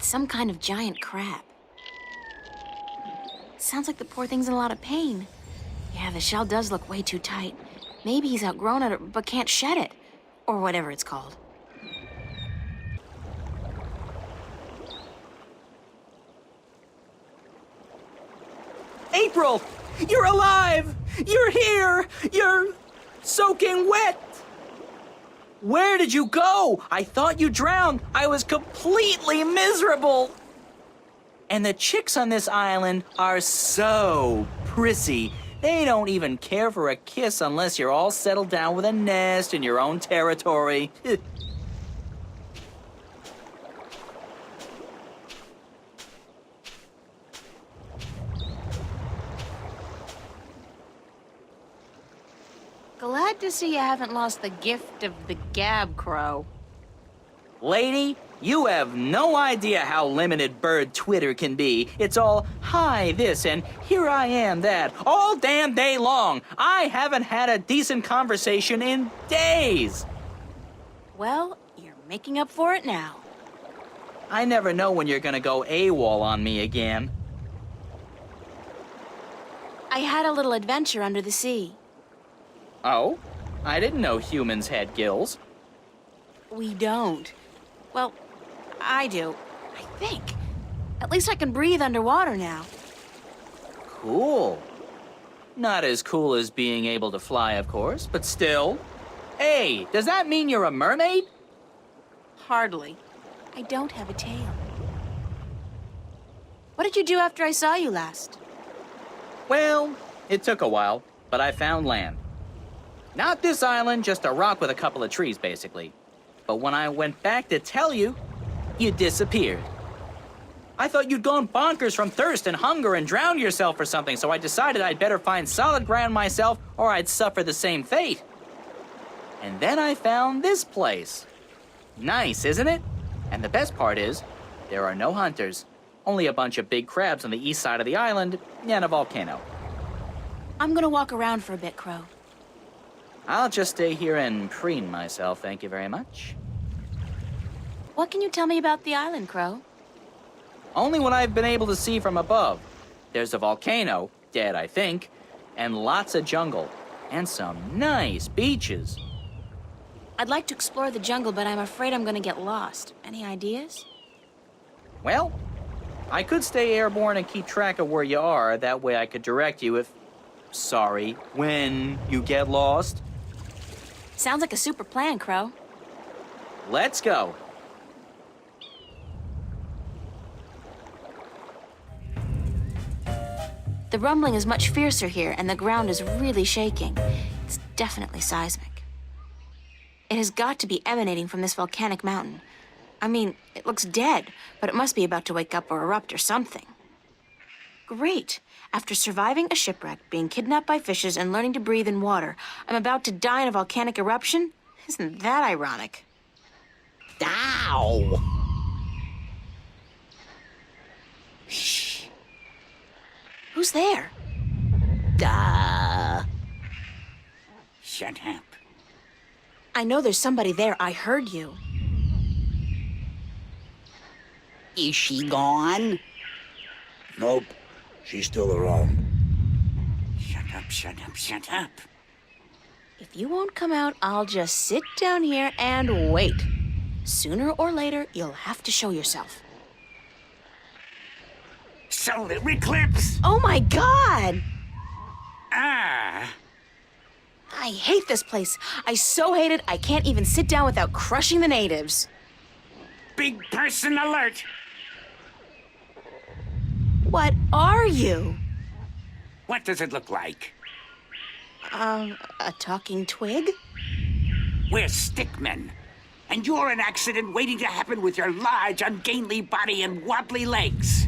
some kind of giant crab. Sounds like the poor thing's in a lot of pain. Yeah, the shell does look way too tight. Maybe he's outgrown it, but can't shed it. Or whatever it's called. April! You're alive! You're here! You're soaking wet! Where did you go? I thought you drowned. I was completely miserable. And the chicks on this island are so prissy. They don't even care for a kiss unless you're all settled down with a nest in your own territory. Glad to see you haven't lost the gift of the gab, Crow. Lady, you have no idea how limited bird Twitter can be. It's all, hi this and here I am that, all damn day long. I haven't had a decent conversation in days. Well, you're making up for it now. I never know when you're gonna go AWOL on me again. I had a little adventure under the sea. Oh? I didn't know humans had gills. We don't. Well, I do, I think. At least I can breathe underwater now. Cool. Not as cool as being able to fly, of course, but still. Hey, does that mean you're a mermaid? Hardly. I don't have a tail. What did you do after I saw you last? Well, it took a while, but I found land. Not this island, just a rock with a couple of trees, basically. But when I went back to tell you, you disappeared. I thought you'd gone bonkers from thirst and hunger and drowned yourself or something, so I decided I'd better find solid ground myself or I'd suffer the same fate. And then I found this place. Nice, isn't it? And the best part is, there are no hunters. Only a bunch of big crabs on the east side of the island and a volcano. I'm gonna walk around for a bit, Crow. I'll just stay here and preen myself, thank you very much. What can you tell me about the island, Crow? Only what I've been able to see from above. There's a volcano, dead I think, and lots of jungle, and some nice beaches. I'd like to explore the jungle, but I'm afraid I'm gonna get lost. Any ideas? Well, I could stay airborne and keep track of where you are. That way I could direct you if... Sorry, when you get lost. Sounds like a super plan, Crow. Let's go. The rumbling is much fiercer here, and the ground is really shaking. It's definitely seismic. It has got to be emanating from this volcanic mountain. I mean, it looks dead, but it must be about to wake up or erupt or something. Great. After surviving a shipwreck, being kidnapped by fishes, and learning to breathe in water, I'm about to die in a volcanic eruption? Isn't that ironic? Ow! Shh. Who's there? Shut up. I know there's somebody there. I heard you. Is she gone? Nope. She's still around. Shut up, shut up, shut up. If you won't come out, I'll just sit down here and wait. Sooner or later, you'll have to show yourself. Solar eclipse! Oh my God! Ah! I hate this place. I so hate it, I can't even sit down without crushing the natives. Big person alert! What are you? What does it look like? A talking twig? We're stickmen. And you're an accident waiting to happen with your large, ungainly body and wobbly legs.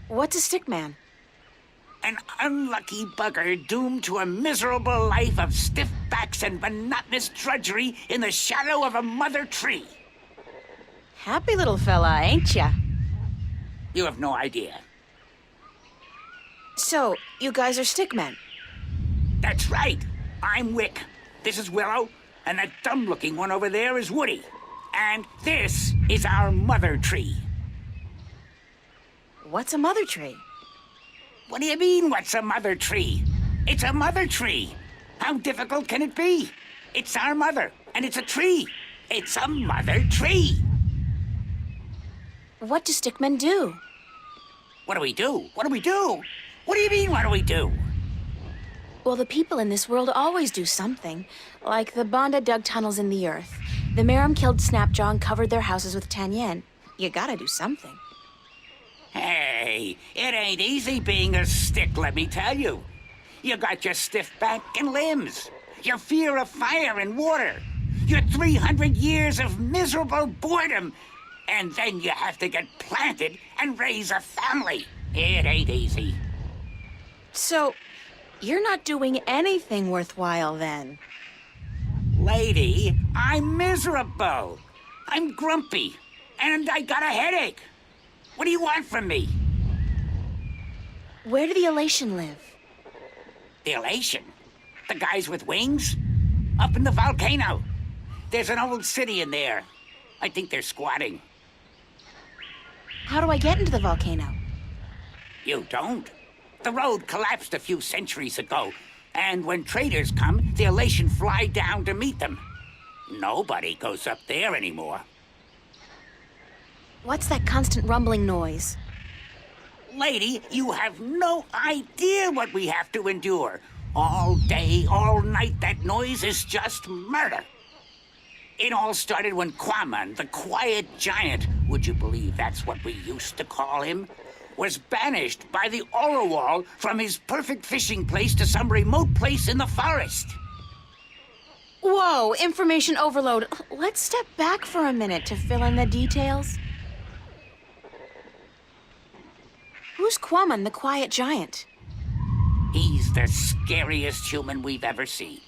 What's a stickman? An unlucky bugger doomed to a miserable life of stiff backs and monotonous drudgery in the shadow of a mother tree. Happy little fella, ain't ya? You have no idea. So, you guys are stickmen? That's right. I'm Wick. This is Willow. And that dumb-looking one over there is Woody. And this is our mother tree. What's a mother tree? What do you mean, what's a mother tree? It's a mother tree. How difficult can it be? It's our mother, and it's a tree. It's a mother tree. What do stickmen do? What do we do? What do we do? What do you mean, what do we do? Well, the people in this world always do something. Like the Banda dug tunnels in the earth. The Merum killed Snapjaw and covered their houses with Tanyen. You gotta do something. Hey, it ain't easy being a stick, let me tell you. You got your stiff back and limbs, your fear of fire and water, your 300 years of miserable boredom, and then you have to get planted and raise a family. It ain't easy. So, you're not doing anything worthwhile then. Lady, I'm miserable. I'm grumpy, and I got a headache. What do you want from me? Where do the Elation live? The Elation? The guys with wings? Up in the volcano. There's an old city in there. I think they're squatting. How do I get into the volcano? You don't. The road collapsed a few centuries ago, and when traders come, the Elation fly down to meet them. Nobody goes up there anymore. What's that constant rumbling noise? Lady, you have no idea what we have to endure. All day, all night, that noise is just murder. It all started when Quaman, the Quiet Giant, would you believe that's what we used to call him, was banished by the Orowal from his perfect fishing place to some remote place in the forest. Whoa, information overload. Let's step back for a minute to fill in the details. Who's Quaman, the Quiet Giant? He's the scariest human we've ever seen.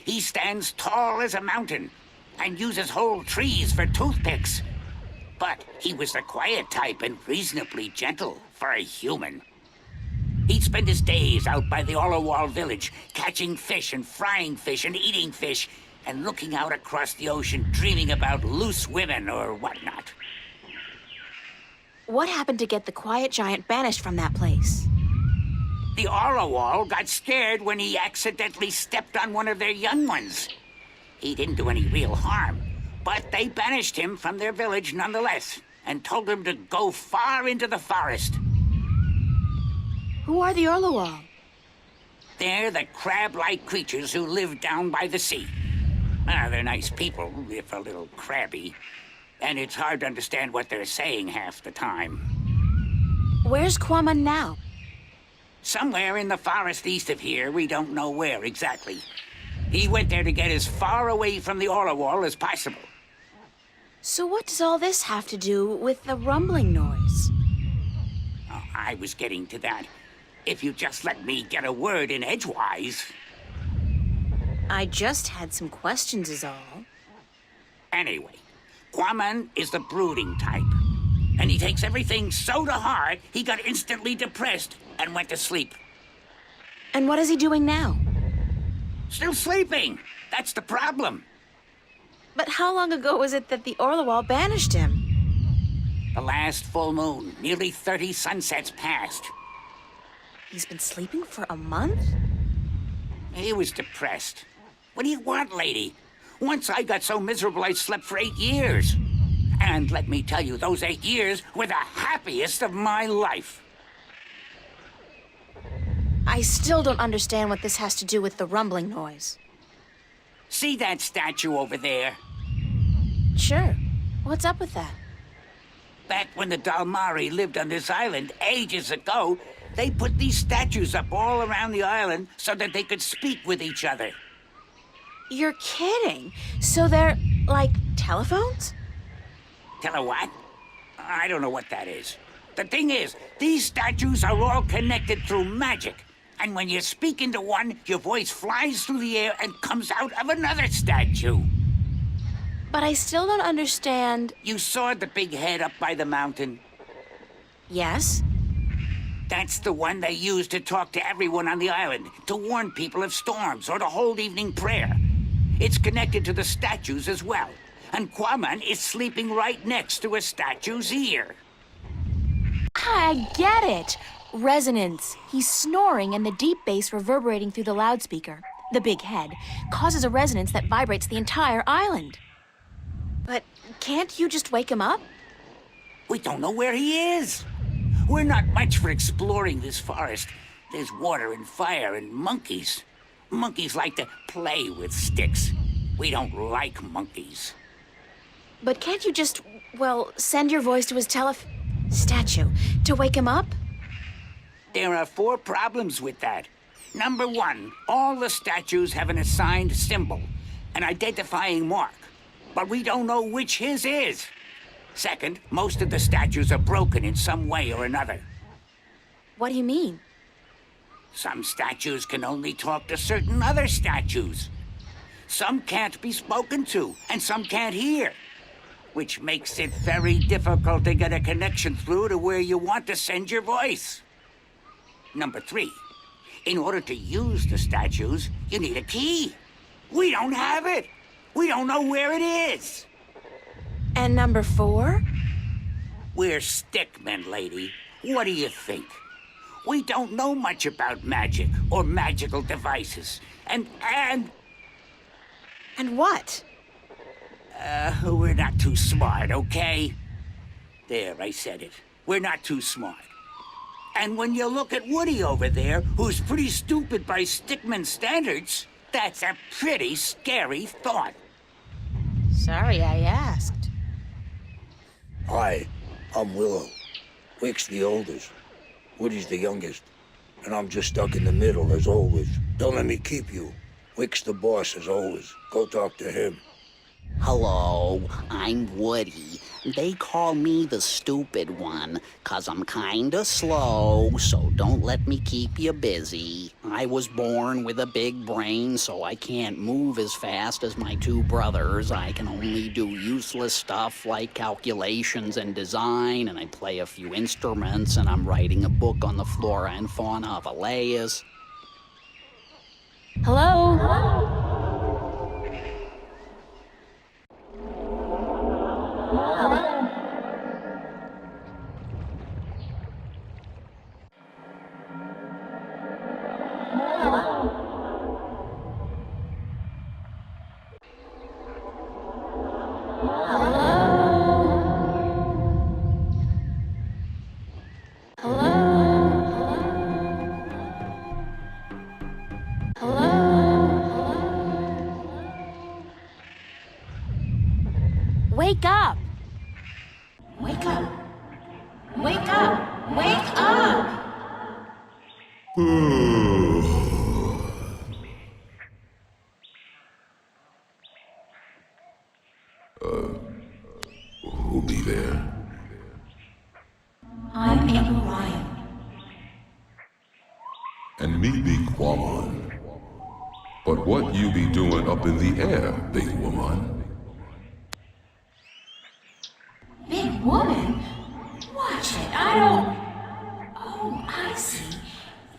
He stands tall as a mountain and uses whole trees for toothpicks. But he was the quiet type and reasonably gentle for a human. He'd spend his days out by the Orowal village, catching fish and frying fish and eating fish, and looking out across the ocean, dreaming about loose women or whatnot. What happened to get the Quiet Giant banished from that place? The Orowal got scared when he accidentally stepped on one of their young ones. He didn't do any real harm, but they banished him from their village nonetheless, and told him to go far into the forest. Who are the Orlowal? They're the crab-like creatures who live down by the sea. They're nice people, if a little crabby. And it's hard to understand what they're saying half the time. Where's Quaman now? Somewhere in the forest east of here, we don't know where exactly. He went there to get as far away from the Orowal as possible. So what does all this have to do with the rumbling noise? Oh, I was getting to that. If you just let me get a word in edgewise. I just had some questions is all. Anyway, Quaman is the brooding type. And he takes everything so to heart, he got instantly depressed and went to sleep. And what is he doing now? Still sleeping. That's the problem. But how long ago was it that the Orlowal banished him? The last full moon, nearly 30 sunsets passed. He's been sleeping for a month? He was depressed. What do you want, lady? Once I got so miserable I slept for 8 years. And let me tell you, those 8 years were the happiest of my life. I still don't understand what this has to do with the rumbling noise. See that statue over there? Sure. What's up with that? Back when the Dalmari lived on this island ages ago, they put these statues up all around the island so that they could speak with each other. You're kidding. So they're like telephones? Tell her what? I don't know what that is. The thing is, these statues are all connected through magic. And when you speak into one, your voice flies through the air and comes out of another statue. But I still don't understand. You saw the big head up by the mountain? Yes? That's the one they use to talk to everyone on the island, to warn people of storms or to hold evening prayer. It's connected to the statues as well. and Quaman is sleeping right next to a statue's ear. I get it. Resonance. He's snoring, and the deep bass reverberating through the loudspeaker, the big head, causes a resonance that vibrates the entire island. But can't you just wake him up? We don't know where he is. We're not much for exploring this forest. There's water and fire and monkeys. Monkeys like to play with sticks. We don't like monkeys. But can't you just, well, send your voice to his statue to wake him up? There are 4 problems with that. Number 1, all the statues have an assigned symbol, an identifying mark, but we don't know which his is. Second, most of the statues are broken in some way or another. What do you mean? Some statues can only talk to certain other statues. Some can't be spoken to, and some can't hear, which makes it very difficult to get a connection through to where you want to send your voice. Number 3, in order to use the statues, you need a key. We don't have it. We don't know where it is. And number 4? We're stickmen, lady. What do you think? We don't know much about magic or magical devices. And what? we're not too smart, okay? There, I said it. We're not too smart. And when you look at Woody over there, who's pretty stupid by stickman standards, that's a pretty scary thought. Sorry I asked. Hi, I'm Willow. Wick's the oldest. Woody's the youngest. And I'm just stuck in the middle, as always. Don't let me keep you. Wick's the boss, as always. Go talk to him. Hello, I'm Woody. They call me the stupid one, 'cause I'm kinda slow, so don't let me keep you busy. I was born with a big brain, so I can't move as fast as my 2 brothers. I can only do useless stuff like calculations and design, and I play a few instruments, and I'm writing a book on the flora and fauna of Elias. Hello? Wake up! Wake up! Wake up! Wake up! Who'll be there? I'm April Ryan. And me be Quaman. But what you be doing up in the air, big woman? Big woman? Watch it, I don't... Oh, I see.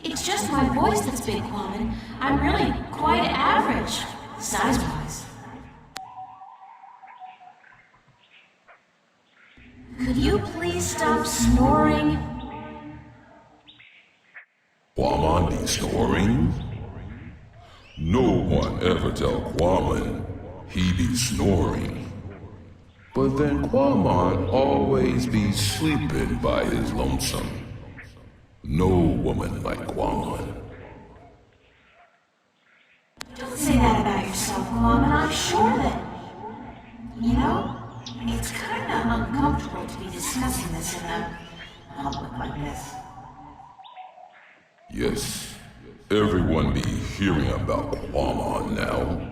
It's just my voice that's big, woman. I'm really quite average, size-wise. Could you please stop snoring? Quaman be snoring? No one ever tell Quaman he be snoring. But then Quaman always be sleeping by his lonesome. No woman like Quaman. Don't say that about yourself, Mom, and I'm sure that... You know, it's kinda uncomfortable to be discussing this in a public like this. Yes, everyone be hearing about Quaman now.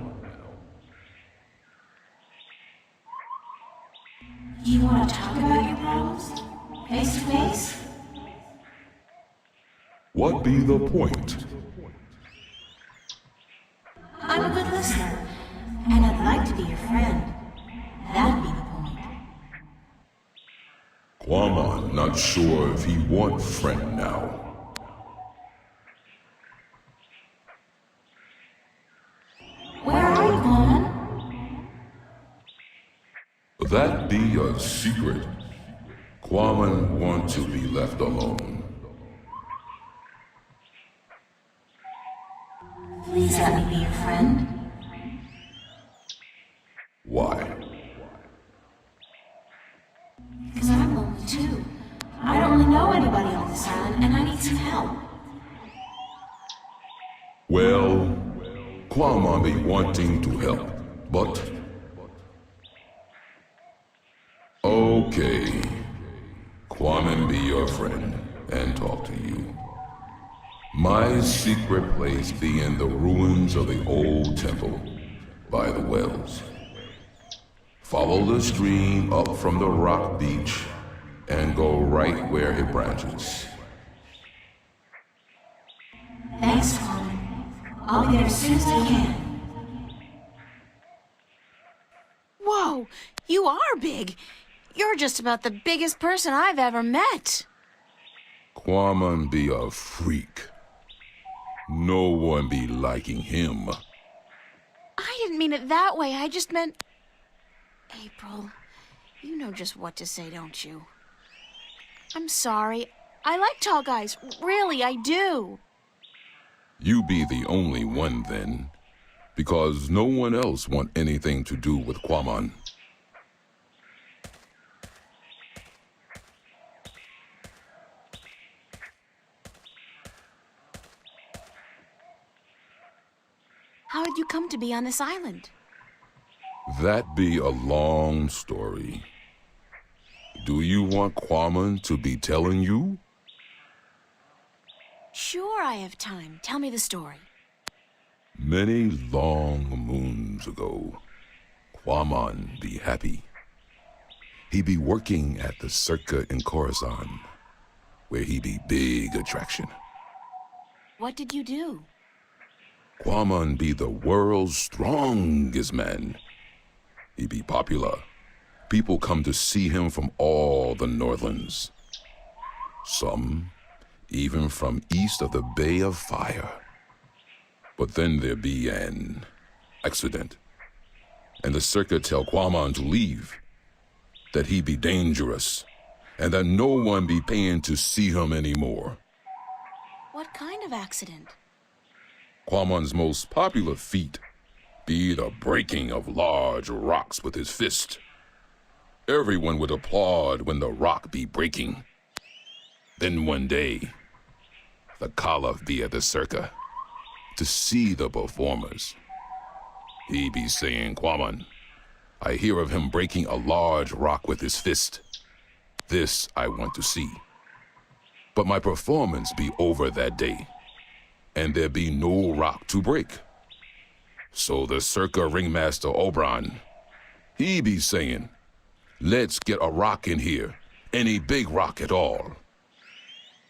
Do you want to talk about your problems? Face to face? What be the point? I'm a good listener, and I'd like to be your friend. That'd be the point. Quaman not sure if he want friend now. Where are you, Coleman? that be a secret? Quaman want to be left alone. Please let me be your friend. Why? Because I'm lonely too. I don't really know anybody on this island, and I need some help. Well, Quaman be wanting to help, but... Okay. Quaman be your friend and talk to you. My secret place be in the ruins of the old temple by the wells. Follow the stream up from the rock beach and go right where it branches. Thanks, Tom. I'll be there as soon as I can. Whoa, you are big. You're just about the biggest person I've ever met. Quaman be a freak. No one be liking him. I didn't mean it that way. I just meant... April, you know just what to say, don't you? I'm sorry. I like tall guys. Really, I do. You be the only one then, because no one else want anything to do with Quaman. How did you come to be on this island? That be a long story. Do you want Quaman to be telling you? Sure, I have time. Tell me the story. Many long moons ago, Quaman be happy. He be working at the Circa in Khorasan, where he be big attraction. What did you do? Quaman be the world's strongest man. He be popular. People come to see him from all the Northlands. Some even from east of the Bay of Fire. But then there be an accident, and the Circa tell Quaman to leave, that he be dangerous, and that no one be paying to see him anymore. What kind of accident? Quaman's most popular feat be the breaking of large rocks with his fist. Everyone would applaud when the rock be breaking. Then one day, the Caliph be at the Circa to see the performers. He be saying, Quaman, I hear of him breaking a large rock with his fist. This I want to see. But my performance be over that day, and there be no rock to break. So the Circa ringmaster Oberon, he be saying, let's get a rock in here, any big rock at all.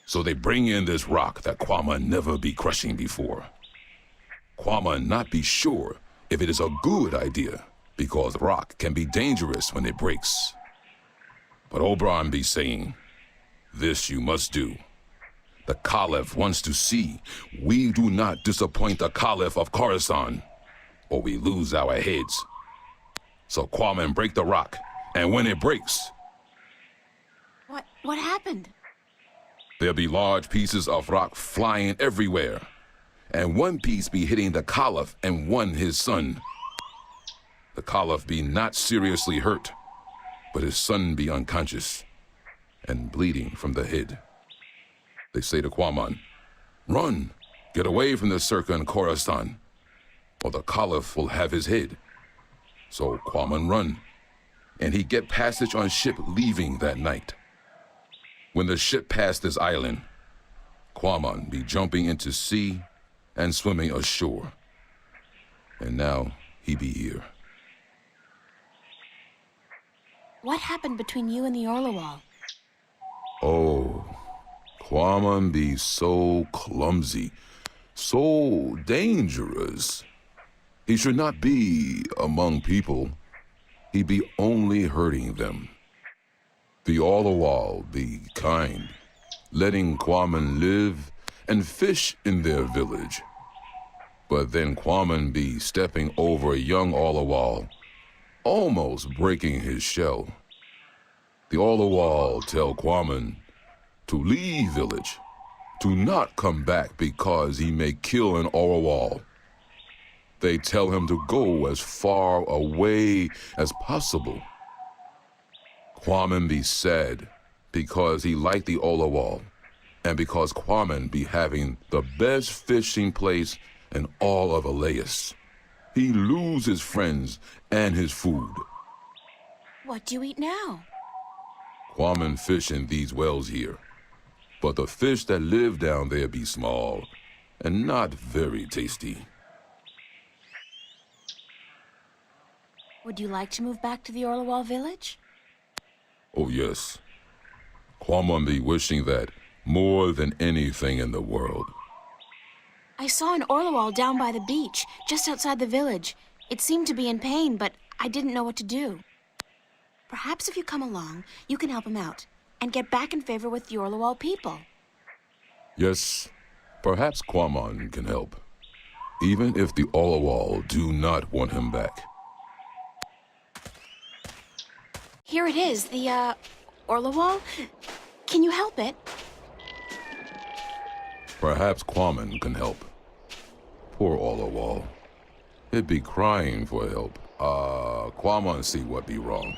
So they bring in this rock that Quaman never be crushing before. Quaman not be sure if it is a good idea, because rock can be dangerous when it breaks. But Oberon be saying, this you must do. The Caliph wants to see we do not disappoint the Caliph of Khorasan, or we lose our heads. So Quaman break the rock, and when it breaks, What happened? there be large pieces of rock flying everywhere, and one piece be hitting the Caliph and one his son. The Caliph be not seriously hurt, but his son be unconscious and bleeding from the head. They say to Quaman, run, get away from the Circa in Khorasan, or the Caliph will have his head. So Quaman run, and he get passage on ship leaving that night. When the ship passed this island, Quaman be jumping into sea and swimming ashore. And now he be here. What happened between you and the Orlawal? Oh, Quaman be so clumsy, so dangerous. He should not be among people. He be only hurting them. The Orlawal be kind, letting Quaman live and fish in their village. But then Quaman be stepping over young Orlawal almost breaking his shell. The Olawal tell Quaman to leave village, to not come back because he may kill an Olawal. They tell him to go as far away as possible. Quaman be sad because he like the Olawal, and because Quaman be having the best fishing place in all of Elias. He lose his friends and his food. What do you eat now? Quaman fish in these wells here, but the fish that live down there be small and not very tasty. Would you like to move back to the Orlawal village? Oh yes, Quaman be wishing that more than anything in the world. I saw an Orlawal down by the beach, just outside the village. It seemed to be in pain, but I didn't know what to do. Perhaps if you come along, you can help him out and get back in favor with the Orlawal people. Yes, perhaps Quaman can help, even if the Olawal do not want him back. Here it is, the, Orlawal. Can you help it? Perhaps Quaman can help. Poor Olawal. It be crying for help. Quaman see what be wrong.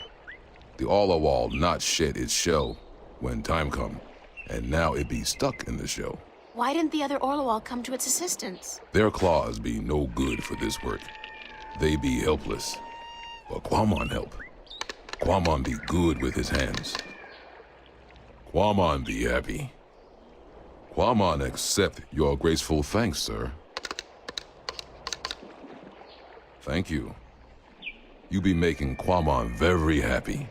The Olawal not shed its shell when time come, and now it be stuck in the shell. Why didn't the other Orlawal come to its assistance? Their claws be no good for this work. They be helpless. But Quaman help. Quaman be good with his hands. Quaman be happy. Quaman accept your graceful thanks, sir. Thank you. You be making Quaman very happy.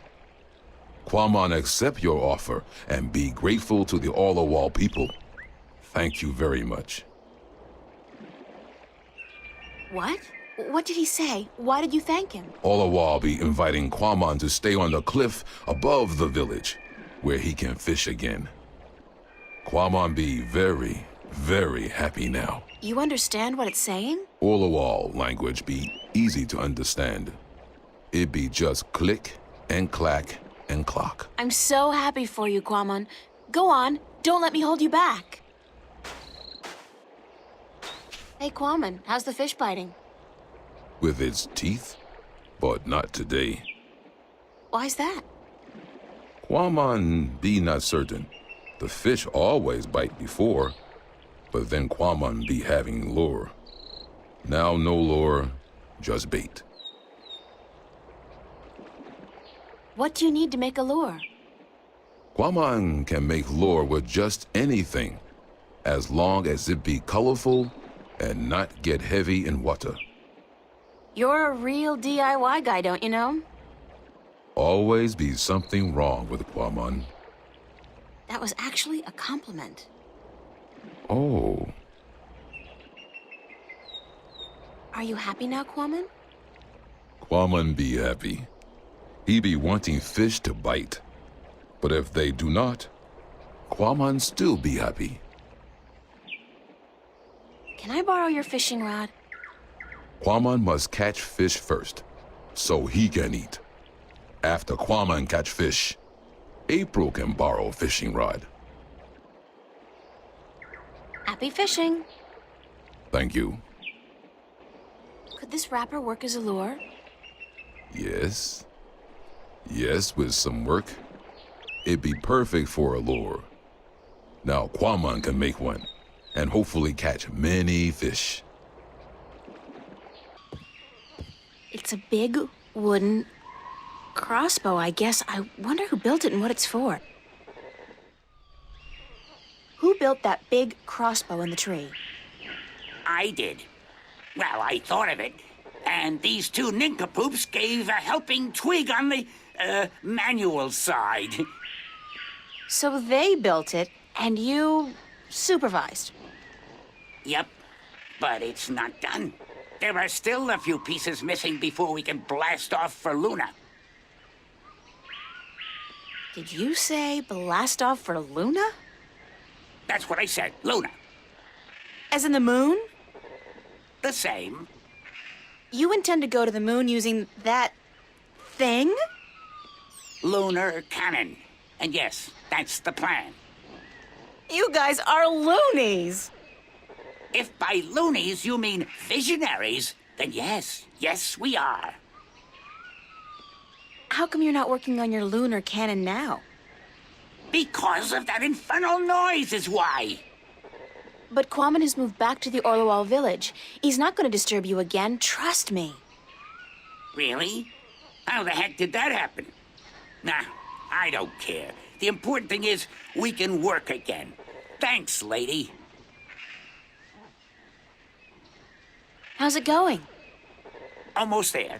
Quaman accept your offer and be grateful to the Olawal people. Thank you very much. What? What did he say? Why did you thank him? Olawal be inviting Quaman to stay on the cliff above the village, where he can fish again. Quaman be very, very happy now. You understand what it's saying? Olawal language be easy to understand. It be just click and clack and clock. I'm so happy for you, Quaman. Go on. Don't let me hold you back. Hey, Quaman, how's the fish biting? With its teeth, but not today. Why's that? Quaman be not certain. The fish always bite before, but then Quaman be having lure. Now no lure, just bait. What do you need to make a lure? Quaman can make lure with just anything, as long as it be colorful and not get heavy in water. You're a real DIY guy, don't you know? Always be something wrong with Quaman. That was actually a compliment. Oh, Are you happy now, Quaman? Quaman be happy. He be wanting fish to bite. But if they do not, Quaman still be happy. Can I borrow your fishing rod? Quaman must catch fish first, so he can eat. After Quaman catch fish, April can borrow fishing rod. Happy fishing. Thank you. Could this wrapper work as a lure? Yes. Yes, with some work. It'd be perfect for a lure. Now Quaman can make one, and hopefully catch many fish. It's a big wooden crossbow, I guess. I wonder who built it and what it's for. Who built that big crossbow in the tree? I did. Well, I thought of it. And these two nincompoops gave a helping twig on the, manual side. So they built it, and you supervised. Yep, but it's not done. There are still a few pieces missing before we can blast off for Luna. Did you say blast off for Luna? That's what I said, Luna. As in the moon? The same. You intend to go to the moon using that thing? Lunar cannon. And yes, that's the plan. You guys are loonies. If by loonies you mean visionaries, then yes, we are. How come you're not working on your lunar cannon now? Because of that infernal noise is why. But Quammen has moved back to the Orloal village. He's not going to disturb you again, trust me. Really? How the heck did that happen? Nah, I don't care. The important thing is we can work again. Thanks, lady. How's it going? Almost there.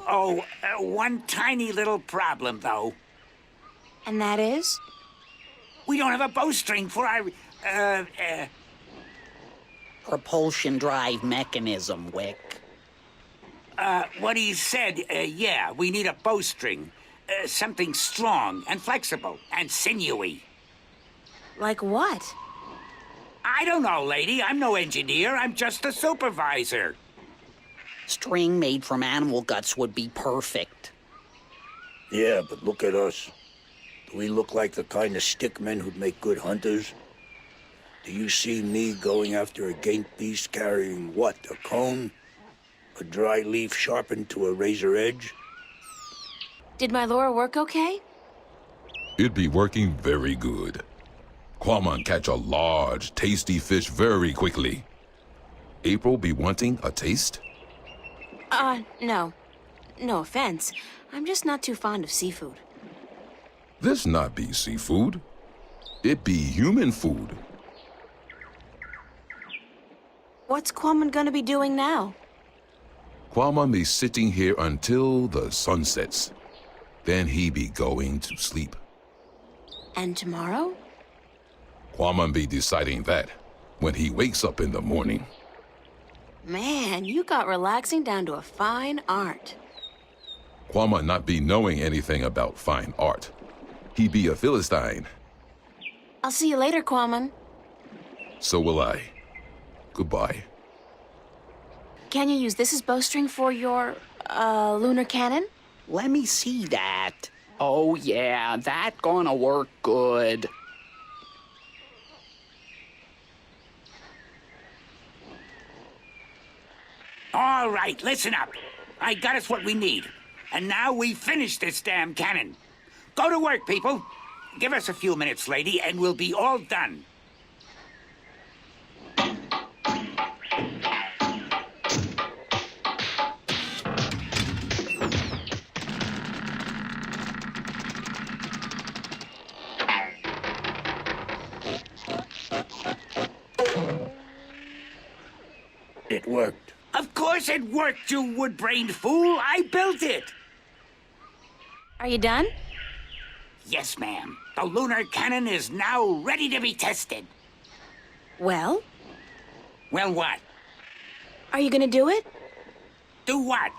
Oh, one tiny little problem, though. And that is? We don't have a bowstring for our, Propulsion drive mechanism, Wick. what he said, yeah, we need a bowstring. Something strong and flexible and sinewy. Like what? I don't know, lady. I'm no engineer. I'm just a supervisor. String made from animal guts would be perfect. Yeah, but look at us. Do we look like the kind of stickmen who'd make good hunters? Do you see me going after a gaint beast carrying what, a cone? A dry leaf sharpened to a razor edge? Did my lure work okay? It be working very good. Quammen catch a large, tasty fish very quickly. April be wanting a taste? No. No offense. I'm just not too fond of seafood. This not be seafood. It be human food. What's Quammen gonna be doing now? Quammen be sitting here until the sun sets. Then he be going to sleep. And tomorrow? Quammen be deciding that when he wakes up in the morning. Man, you got relaxing down to a fine art. Quammen not be knowing anything about fine art. He be a Philistine. I'll see you later, Quammen. So will I. Goodbye. Can you use this as bowstring for your, lunar cannon? Let me see that. Oh yeah, that gonna work good. All right, listen up. I got us what we need. And now we finish this damn cannon. Go to work, people. Give us a few minutes, lady, and we'll be all done. It worked. Of course it worked, you wood-brained fool. I built it. Are you done? Yes, ma'am. The lunar cannon is now ready to be tested. Well, Well, what? are you gonna do it? Do what?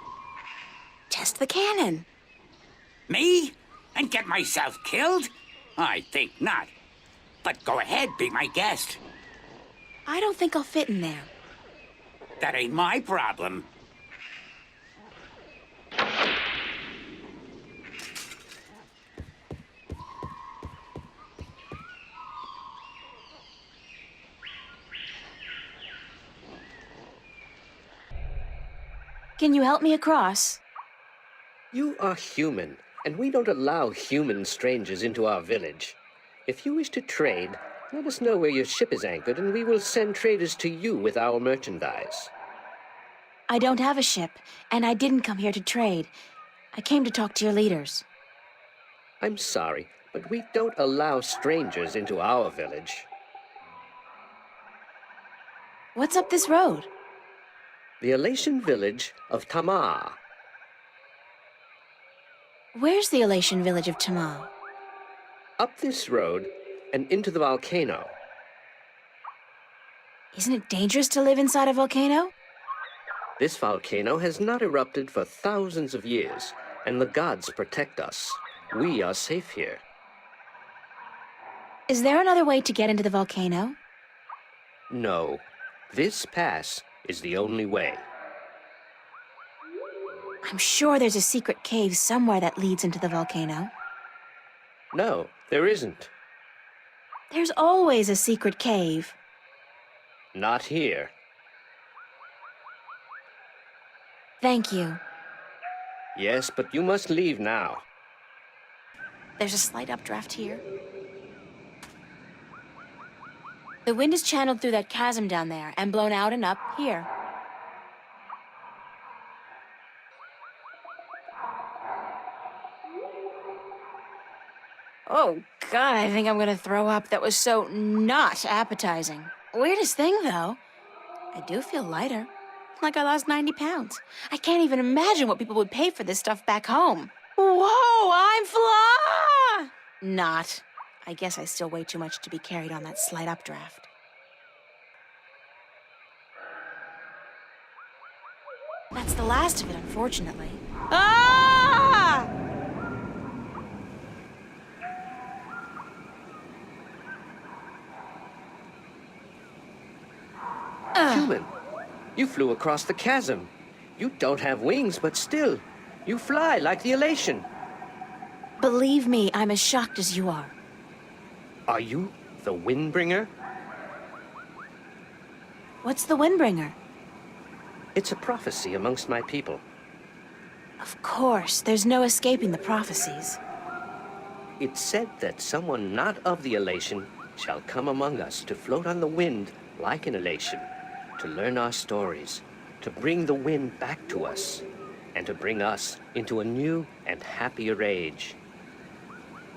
Test the cannon. Me? And get myself killed? I think not. But go ahead, be my guest. I don't think I'll fit in there. That ain't my problem. Can you help me across? You are human, and we don't allow human strangers into our village. If you wish to trade, let us know where your ship is anchored, and we will send traders to you with our merchandise. I don't have a ship, and I didn't come here to trade. I came to talk to your leaders. I'm sorry, but we don't allow strangers into our village. What's up this road? The Elation village of Tamar. Where's the Elation village of Tamar? Up this road and into the volcano. Isn't it dangerous to live inside a volcano? This volcano has not erupted for thousands of years, and the gods protect us. We are safe here. Is there another way to get into the volcano? No, this pass is the only way. I'm sure there's a secret cave somewhere that leads into the volcano. No, there isn't. There's always a secret cave. Not here. Thank you. Yes, but you must leave now. There's a slight updraft here. The wind is channeled through that chasm down there and blown out and up here. Oh, God, I think I'm gonna throw up. That was so not appetizing. Weirdest thing, though, I do feel lighter. Like I lost 90 pounds. I can't even imagine what people would pay for this stuff back home. Whoa, I'm fly! Not. I guess I still weigh too much to be carried on that slight updraft. That's the last of it, unfortunately. Ah! Human, you flew across the chasm. You don't have wings, but still, you fly like the elation. Believe me, I'm as shocked as you are. Are you the Windbringer? What's the Windbringer? It's a prophecy amongst my people. Of course, there's no escaping the prophecies. It's said that someone not of the elation shall come among us to float on the wind like an elation, to learn our stories, to bring the wind back to us, and to bring us into a new and happier age.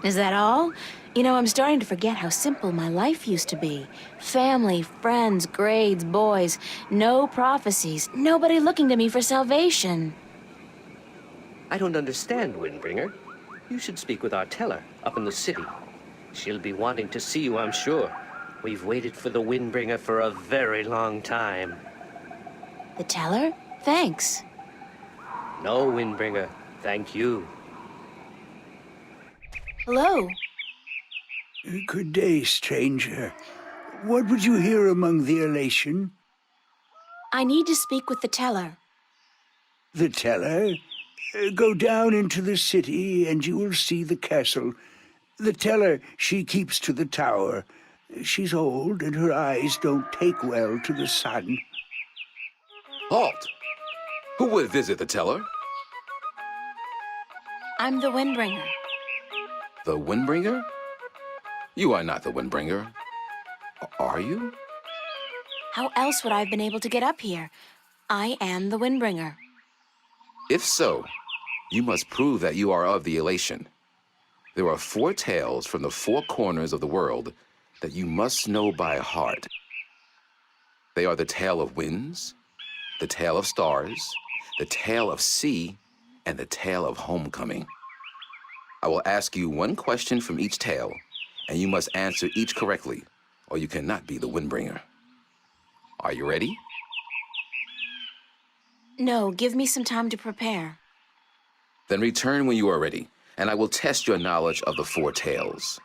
Is that all? You know, I'm starting to forget how simple my life used to be. Family, friends, grades, boys, no prophecies, nobody looking to me for salvation. I don't understand, Windbringer. You should speak with our teller up in the city. She'll be wanting to see you, I'm sure. We've waited for the Windbringer for a very long time. The teller? Thanks. No, Windbringer, thank you. Hello. Good day, stranger. What would you hear among the elation? I need to speak with the teller. The teller? Go down into the city and you will see the castle. The teller, she keeps to the tower. She's old and her eyes don't take well to the sun. Halt! Who would visit the teller? I'm the Windbringer. The Windbringer? You are not the Windbringer. Are you? How else would I have been able to get up here? I am the Windbringer. If so, you must prove that you are of the elation. There are 4 tales from the 4 corners of the world that you must know by heart. They are the tale of winds, the tale of stars, the tale of sea, and the tale of homecoming. I will ask you 1 question from each tale, and you must answer each correctly, or you cannot be the Windbringer. Are you ready? No, give me some time to prepare. Then return when you are ready, and I will test your knowledge of the 4 tales.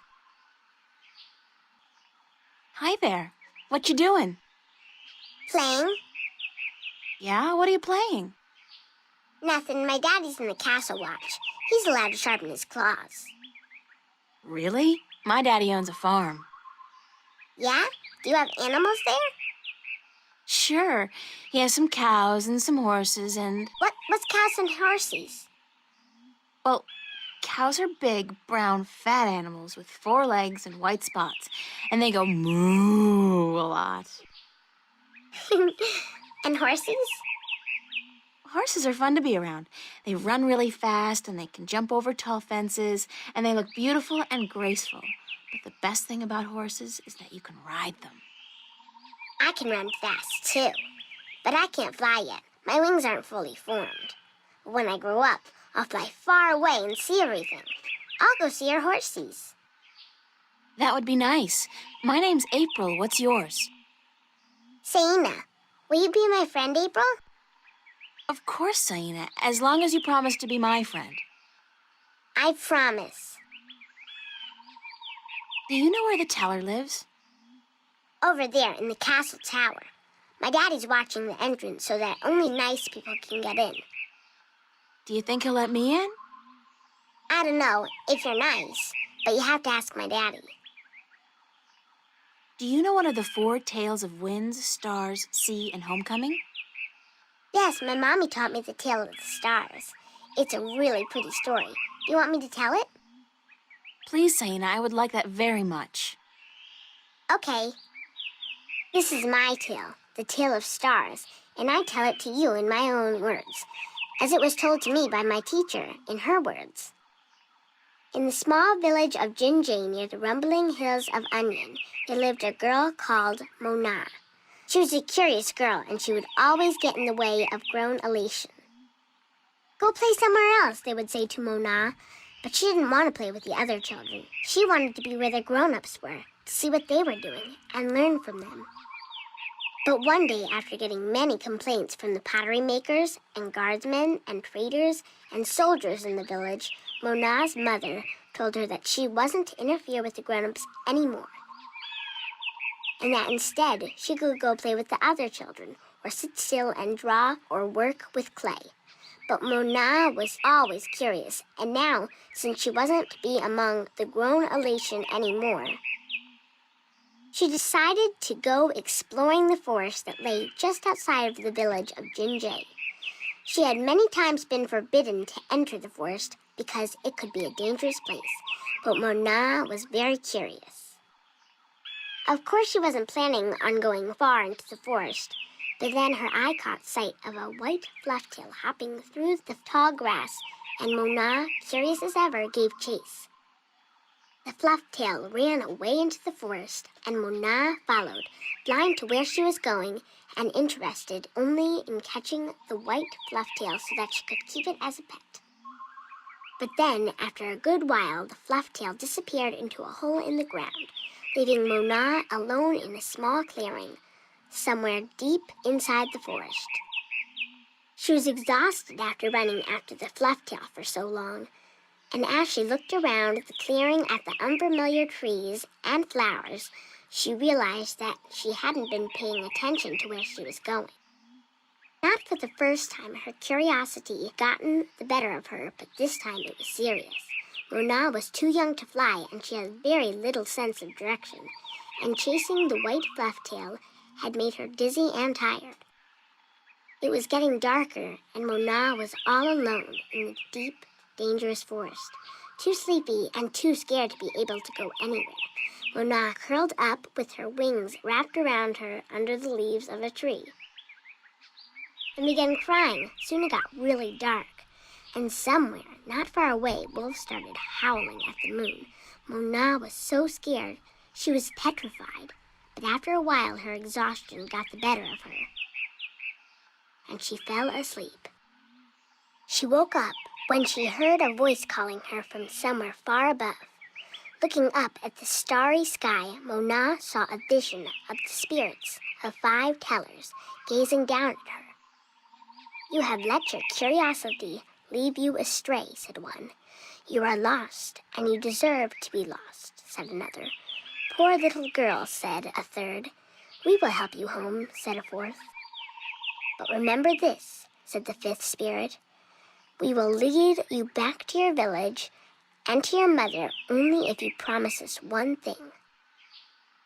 Hi there. What you doing? Playing? Yeah, what are you playing? Nothing. My daddy's in the castle watch. He's allowed to sharpen his claws. Really? My daddy owns a farm. Yeah? Do you have animals there? Sure. He has some cows and some horses and... What's cows and horses? Well, cows are big, brown, fat animals with 4 legs and white spots. And they go moo a lot. And horses? Horses are fun to be around. They run really fast and they can jump over tall fences and they look beautiful and graceful. But the best thing about horses is that you can ride them. I can run fast, too. But I can't fly yet. My wings aren't fully formed. When I grow up, I'll fly far away and see everything. I'll go see our horses. That would be nice. My name's April. What's yours? Saina, will you be my friend, April? Of course, Saina, as long as you promise to be my friend. I promise. Do you know where the teller lives? Over there in the castle tower. My daddy's watching the entrance so that only nice people can get in. Do you think he'll let me in? I don't know if you're nice, but you have to ask my daddy. Do you know one of the 4 tales of winds, stars, sea, and homecoming? Yes, my mommy taught me the tale of the stars. It's a really pretty story. Do you want me to tell it? Please, Saina, I would like that very much. Okay. This is my tale, the tale of stars, and I tell it to you in my own words, as it was told to me by my teacher in her words. In the small village of Jinjay near the rumbling hills of Onion, there lived a girl called Mona. She was a curious girl, and she would always get in the way of grown elation. Go play somewhere else, they would say to Mona, but she didn't want to play with the other children. She wanted to be where the grown-ups were, to see what they were doing and learn from them. But one day, after getting many complaints from the pottery makers and guardsmen and traders and soldiers in the village, Mona's mother told her that she wasn't to interfere with the grown-ups anymore, and that instead she could go play with the other children, or sit still and draw or work with clay. But Mona was always curious, and now, since she wasn't to be among the grown elation anymore, she decided to go exploring the forest that lay just outside of the village of Jinjay. She had many times been forbidden to enter the forest because it could be a dangerous place, but Mona was very curious. Of course, she wasn't planning on going far into the forest, but then her eye caught sight of a white flufftail hopping through the tall grass, and Mona, curious as ever, gave chase. The flufftail ran away into the forest, and Mona followed, blind to where she was going and interested only in catching the white flufftail so that she could keep it as a pet. But then, after a good while, the flufftail disappeared into a hole in the ground, leaving Mona alone in a small clearing somewhere deep inside the forest. She was exhausted after running after the flufftail for so long, and as she looked around the clearing at the unfamiliar trees and flowers, she realized that she hadn't been paying attention to where she was going. Not for the first time, her curiosity had gotten the better of her, but this time it was serious. Mona was too young to fly, and she had very little sense of direction, and chasing the white flufftail had made her dizzy and tired. It was getting darker, and Mona was all alone in the deep, dangerous forest, too sleepy and too scared to be able to go anywhere. Mona curled up with her wings wrapped around her under the leaves of a tree and began crying. Soon it got really dark, and somewhere, not far away, wolves started howling at the moon. Mona was so scared she was petrified, but after a while her exhaustion got the better of her, and she fell asleep. She woke up when she heard a voice calling her from somewhere far above. Looking up at the starry sky, Mona saw a vision of the spirits of 5 tellers gazing down at her. "You have let your curiosity leave you astray," said one. "You are lost, and you deserve to be lost," said another. "Poor little girl," said a third. "We will help you home," said a fourth. "But remember this," said the 5th spirit. "We will lead you back to your village and to your mother only if you promise us one thing."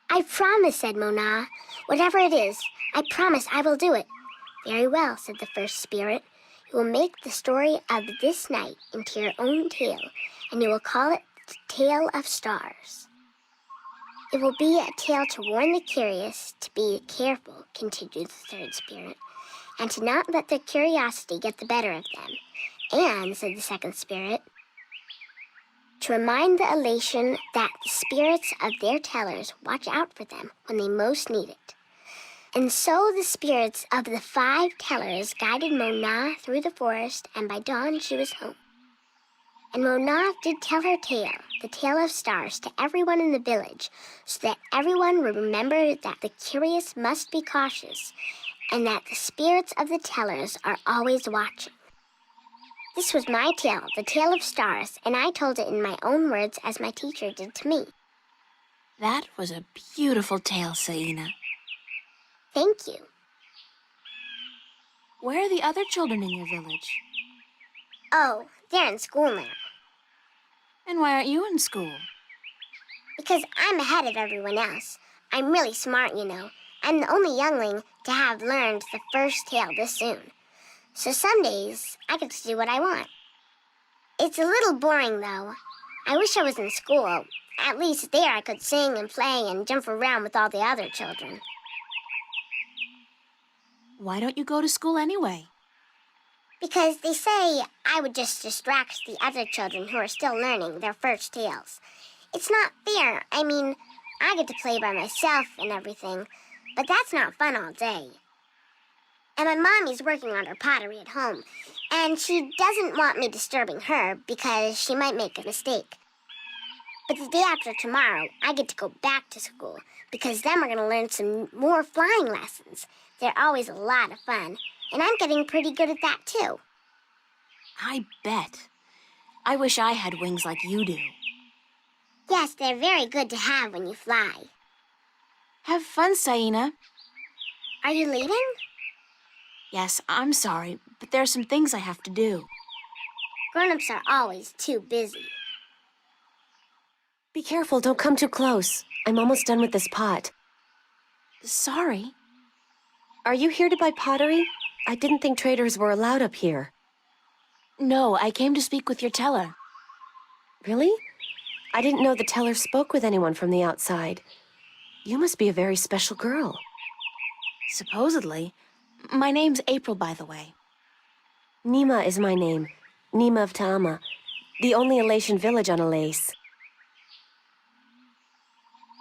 "I promise," said Mona. "Whatever it is, I promise I will do it." "Very well," said the 1st spirit. "You will make the story of this night into your own tale, and you will call it the Tale of Stars." "It will be a tale to warn the curious to be careful," continued the 3rd spirit, "and to not let their curiosity get the better of them. And," said the 2nd spirit, "to remind the elation that the spirits of their tellers watch out for them when they most need it." And so the spirits of the 5 tellers guided Mona through the forest, and by dawn she was home. And Mona did tell her tale, the Tale of Stars, to everyone in the village, so that everyone would remember that the curious must be cautious, and that the spirits of the tellers are always watching. This was my tale, the Tale of Stars, and I told it in my own words as my teacher did to me. That was a beautiful tale, Saina. Thank you. Where are the other children in your village? Oh, they're in school now. And why aren't you in school? Because I'm ahead of everyone else. I'm really smart, you know. I'm the only youngling to have learned the first tale this soon. So some days, I get to do what I want. It's a little boring, though. I wish I was in school. At least there I could sing and play and jump around with all the other children. Why don't you go to school anyway? Because they say I would just distract the other children who are still learning their first tales. It's not fair. I mean, I get to play by myself and everything, but that's not fun all day. And my mommy's working on her pottery at home, and she doesn't want me disturbing her because she might make a mistake. But the day after tomorrow, I get to go back to school because then we're going to learn some more flying lessons. They're always a lot of fun, and I'm getting pretty good at that too. I bet. I wish I had wings like you do. Yes, they're very good to have when you fly. Have fun, Saina. Are you leaving? Yes, I'm sorry, but there are some things I have to do. Grown-ups are always too busy. Be careful, don't come too close. I'm almost done with this pot. Sorry. Are you here to buy pottery? I didn't think traders were allowed up here. No, I came to speak with your teller. Really? I didn't know the teller spoke with anyone from the outside. You must be a very special girl. Supposedly. My name's April, by the way. Nima is my name. Nima of Ta'ama, the only Elation village on Elase.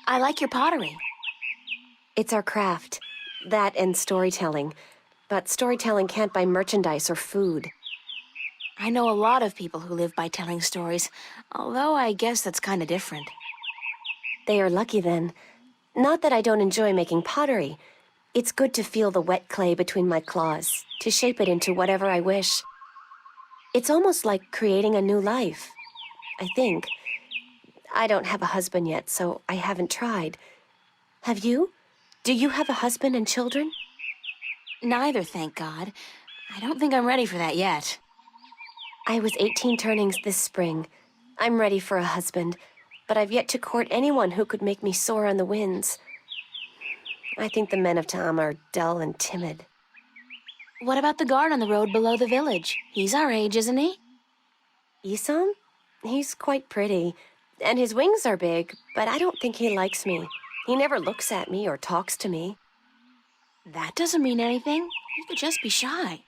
I like your pottery. It's our craft. That and storytelling. But storytelling can't buy merchandise or food. I know a lot of people who live by telling stories, although I guess that's kind of different. They are lucky then. Not that I don't enjoy making pottery. It's good to feel the wet clay between my claws, to shape it into whatever I wish. It's almost like creating a new life, I think. I don't have a husband yet, so I haven't tried. Have you? Do you have a husband and children? Neither, thank God. I don't think I'm ready for that yet. I was 18 turnings this spring. I'm ready for a husband, but I've yet to court anyone who could make me soar on the winds. I think the men of Ta'ama are dull and timid. What about the guard on the road below the village? He's our age, isn't he? Isam? He's quite pretty, and his wings are big, but I don't think he likes me. He never looks at me or talks to me. That doesn't mean anything. He could just be shy.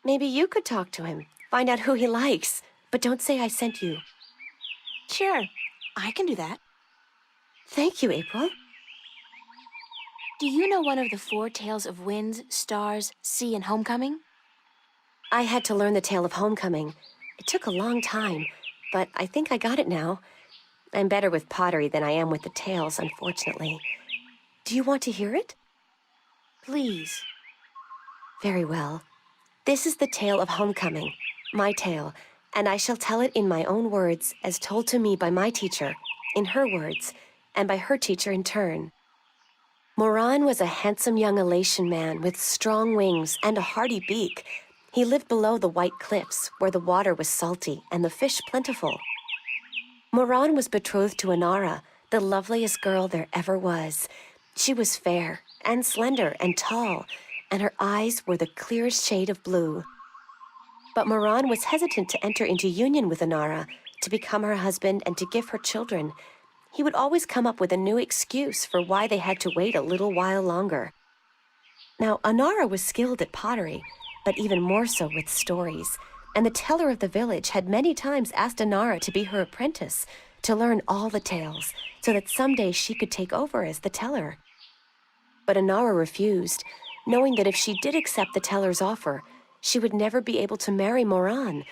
Maybe you could talk to him, find out who he likes, but don't say I sent you. Sure, I can do that. Thank you, April. Do you know one of the 4 tales of winds, stars, sea, and homecoming? I had to learn the tale of homecoming. It took a long time, but I think I got it now. I'm better with pottery than I am with the tales, unfortunately. Do you want to hear it? Please. Very well. This is the tale of homecoming, my tale, and I shall tell it in my own words, as told to me by my teacher, in her words, and by her teacher in turn. Moran was a handsome young Elation man with strong wings and a hardy beak. He lived below the white cliffs, where the water was salty and the fish plentiful. Moran was betrothed to Inara, the loveliest girl there ever was. She was fair and slender and tall, and her eyes were the clearest shade of blue. But Moran was hesitant to enter into union with Inara, to become her husband and to give her children. He would always come up with a new excuse for why they had to wait a little while longer. Now, Inara was skilled at pottery, but even more so with stories, and the teller of the village had many times asked Inara to be her apprentice, to learn all the tales, so that someday she could take over as the teller. But Inara refused, knowing that if she did accept the teller's offer, she would never be able to marry Moran,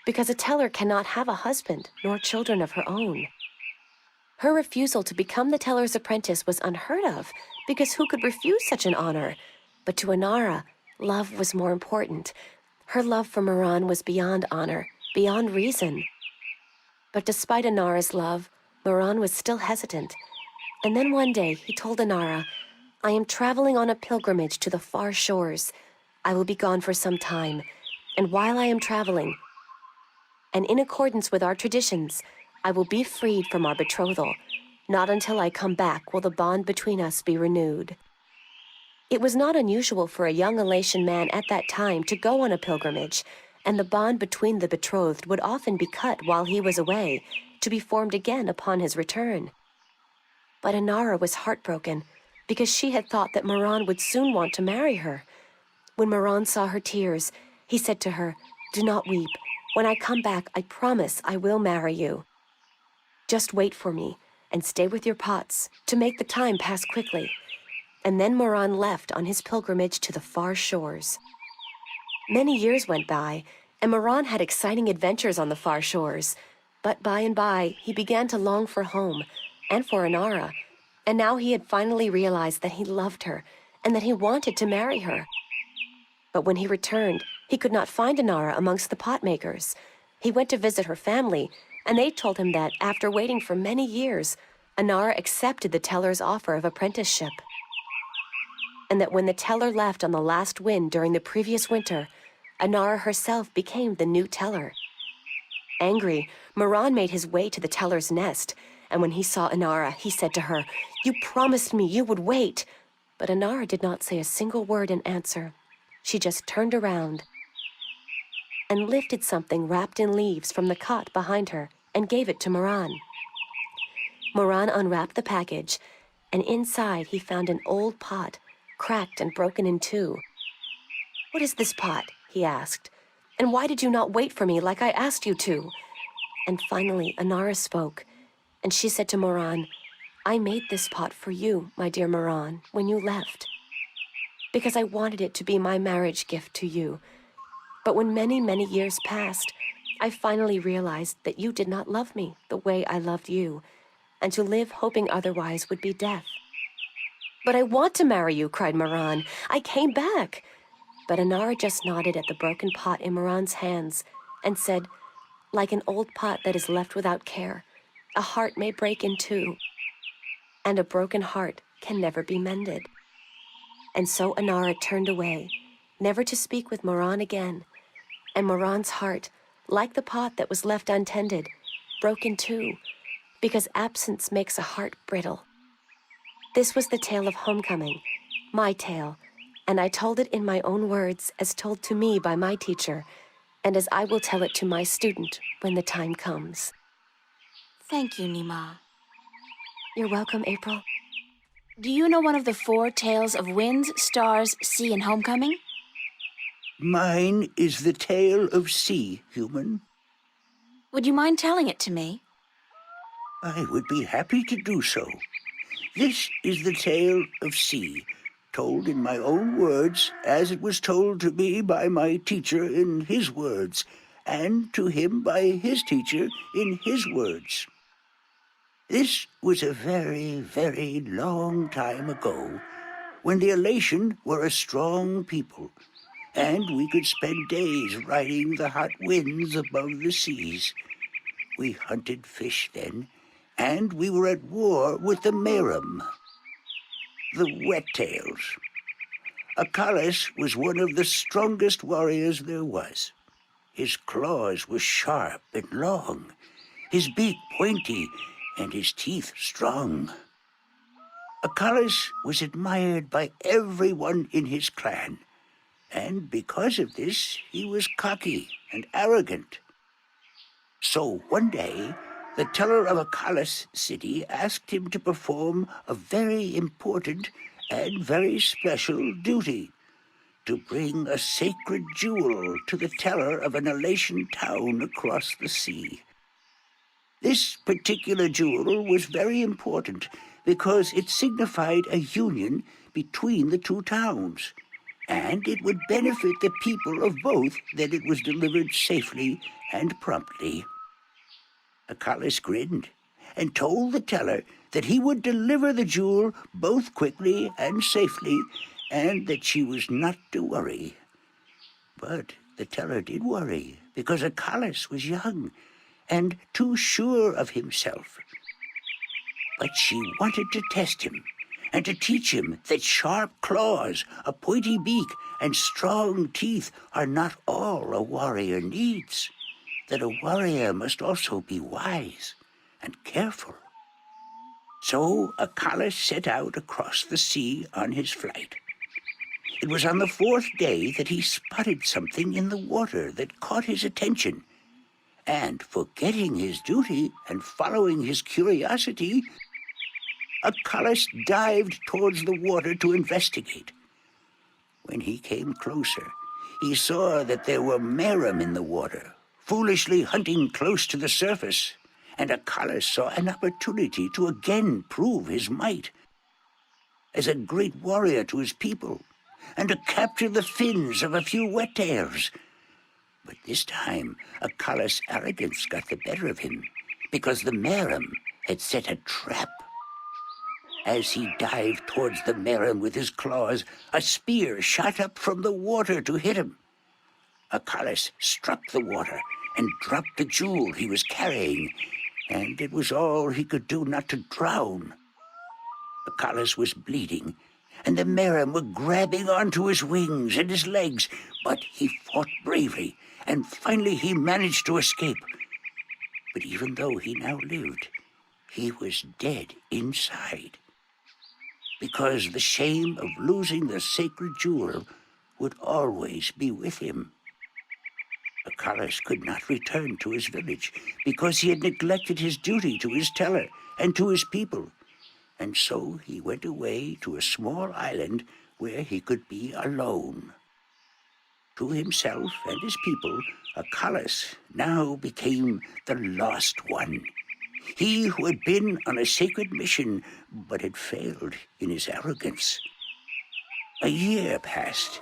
because a teller cannot have a husband nor children of her own. Her refusal to become the teller's apprentice was unheard of, because who could refuse such an honor? But to Inara, love was more important. Her love for Moran was beyond honor, beyond reason. But despite Inara's love, Moran was still hesitant. And then one day he told Inara, "I am traveling on a pilgrimage to the far shores. I will be gone for some time, and while I am traveling, and in accordance with our traditions, I will be freed from our betrothal. Not until I come back will the bond between us be renewed. It was not unusual for a young Elatian man at that time to go on a pilgrimage, and the bond between the betrothed would often be cut while he was away, to be formed again upon his return. But Inara was heartbroken, because she had thought that Moran would soon want to marry her. When Moran saw her tears, he said to her, "Do not weep. When I come back, I promise I will marry you. Just wait for me, and stay with your pots, to make the time pass quickly." And then Moran left on his pilgrimage to the far shores. Many years went by, and Moran had exciting adventures on the far shores. But by and by, he began to long for home, and for Inara, and now he had finally realized that he loved her, and that he wanted to marry her. But when he returned, he could not find Inara amongst the pot makers. He went to visit her family, and they told him that, after waiting for many years, Inara accepted the teller's offer of apprenticeship. And that when the teller left on the last wind during the previous winter, Inara herself became the new teller. Angry, Moran made his way to the teller's nest, and when he saw Inara, he said to her, "You promised me you would wait." But Inara did not say a single word in answer. She just turned around and lifted something wrapped in leaves from the cot behind her and gave it to Moran. Moran unwrapped the package, and inside he found an old pot, cracked and broken in two. "What is this pot?" he asked. "And why did you not wait for me like I asked you to?" And finally Inara spoke, and she said to Moran, "I made this pot for you, my dear Moran, when you left, because I wanted it to be my marriage gift to you. But when many, many years passed, I finally realized that you did not love me the way I loved you, and to live hoping otherwise would be death." "But I want to marry you," cried Moran. "I came back." But Inara just nodded at the broken pot in Moran's hands and said, "Like an old pot that is left without care, a heart may break in two, and a broken heart can never be mended." And so Inara turned away, never to speak with Moran again, and Moran's heart, like the pot that was left untended, broke in two, because absence makes a heart brittle. This was the tale of homecoming, my tale, and I told it in my own words as told to me by my teacher, and as I will tell it to my student when the time comes. Thank you, Nima. You're welcome, April. Do you know one of the 4 tales of winds, stars, sea, and homecoming? Mine is the tale of sea, human. Would you mind telling it to me? I would be happy to do so. This is the tale of sea, told in my own words, as it was told to me by my teacher in his words, and to him by his teacher in his words. This was a very, very long time ago, when the Elation were a strong people, and we could spend days riding the hot winds above the seas. We hunted fish then, and we were at war with the Merum, the Wet-tails. Acalis was one of the strongest warriors there was. His claws were sharp and long, his beak pointy, and his teeth strong. Acalis was admired by everyone in his clan, and because of this, he was cocky and arrogant. So one day, the teller of Acalis city asked him to perform a very important and very special duty, to bring a sacred jewel to the teller of an Elation town across the sea. This particular jewel was very important because it signified a union between the two towns, and it would benefit the people of both that it was delivered safely and promptly. Acalis grinned and told the teller that he would deliver the jewel both quickly and safely, and that she was not to worry. But the teller did worry, because Acalis was young and too sure of himself. But she wanted to test him and to teach him that sharp claws, a pointy beak, and strong teeth are not all a warrior needs. that a warrior must also be wise and careful. So Acalus set out across the sea on his flight. It was on the fourth day that he spotted something in the water that caught his attention. And forgetting his duty and following his curiosity, Acalus dived towards the water to investigate. When he came closer, he saw that there were merum in the water, foolishly hunting close to the surface, and Acalus saw an opportunity to again prove his might as a great warrior to his people, and to capture the fins of a few wet-tails. But this time, Acalus' arrogance got the better of him, because the merum had set a trap. As he dived towards the merum with his claws, a spear shot up from the water to hit him. Acalus struck the water and dropped the jewel he was carrying, and it was all he could do not to drown. Acalus was bleeding, and the merum were grabbing onto his wings and his legs, but he fought bravely, and finally he managed to escape. But even though he now lived, he was dead inside, because the shame of losing the sacred jewel would always be with him. Acalus could not return to his village, because he had neglected his duty to his teller and to his people. And so he went away to a small island where he could be alone. To himself and his people, Acalus now became the Lost One. He who had been on a sacred mission, but had failed in his arrogance. A year passed,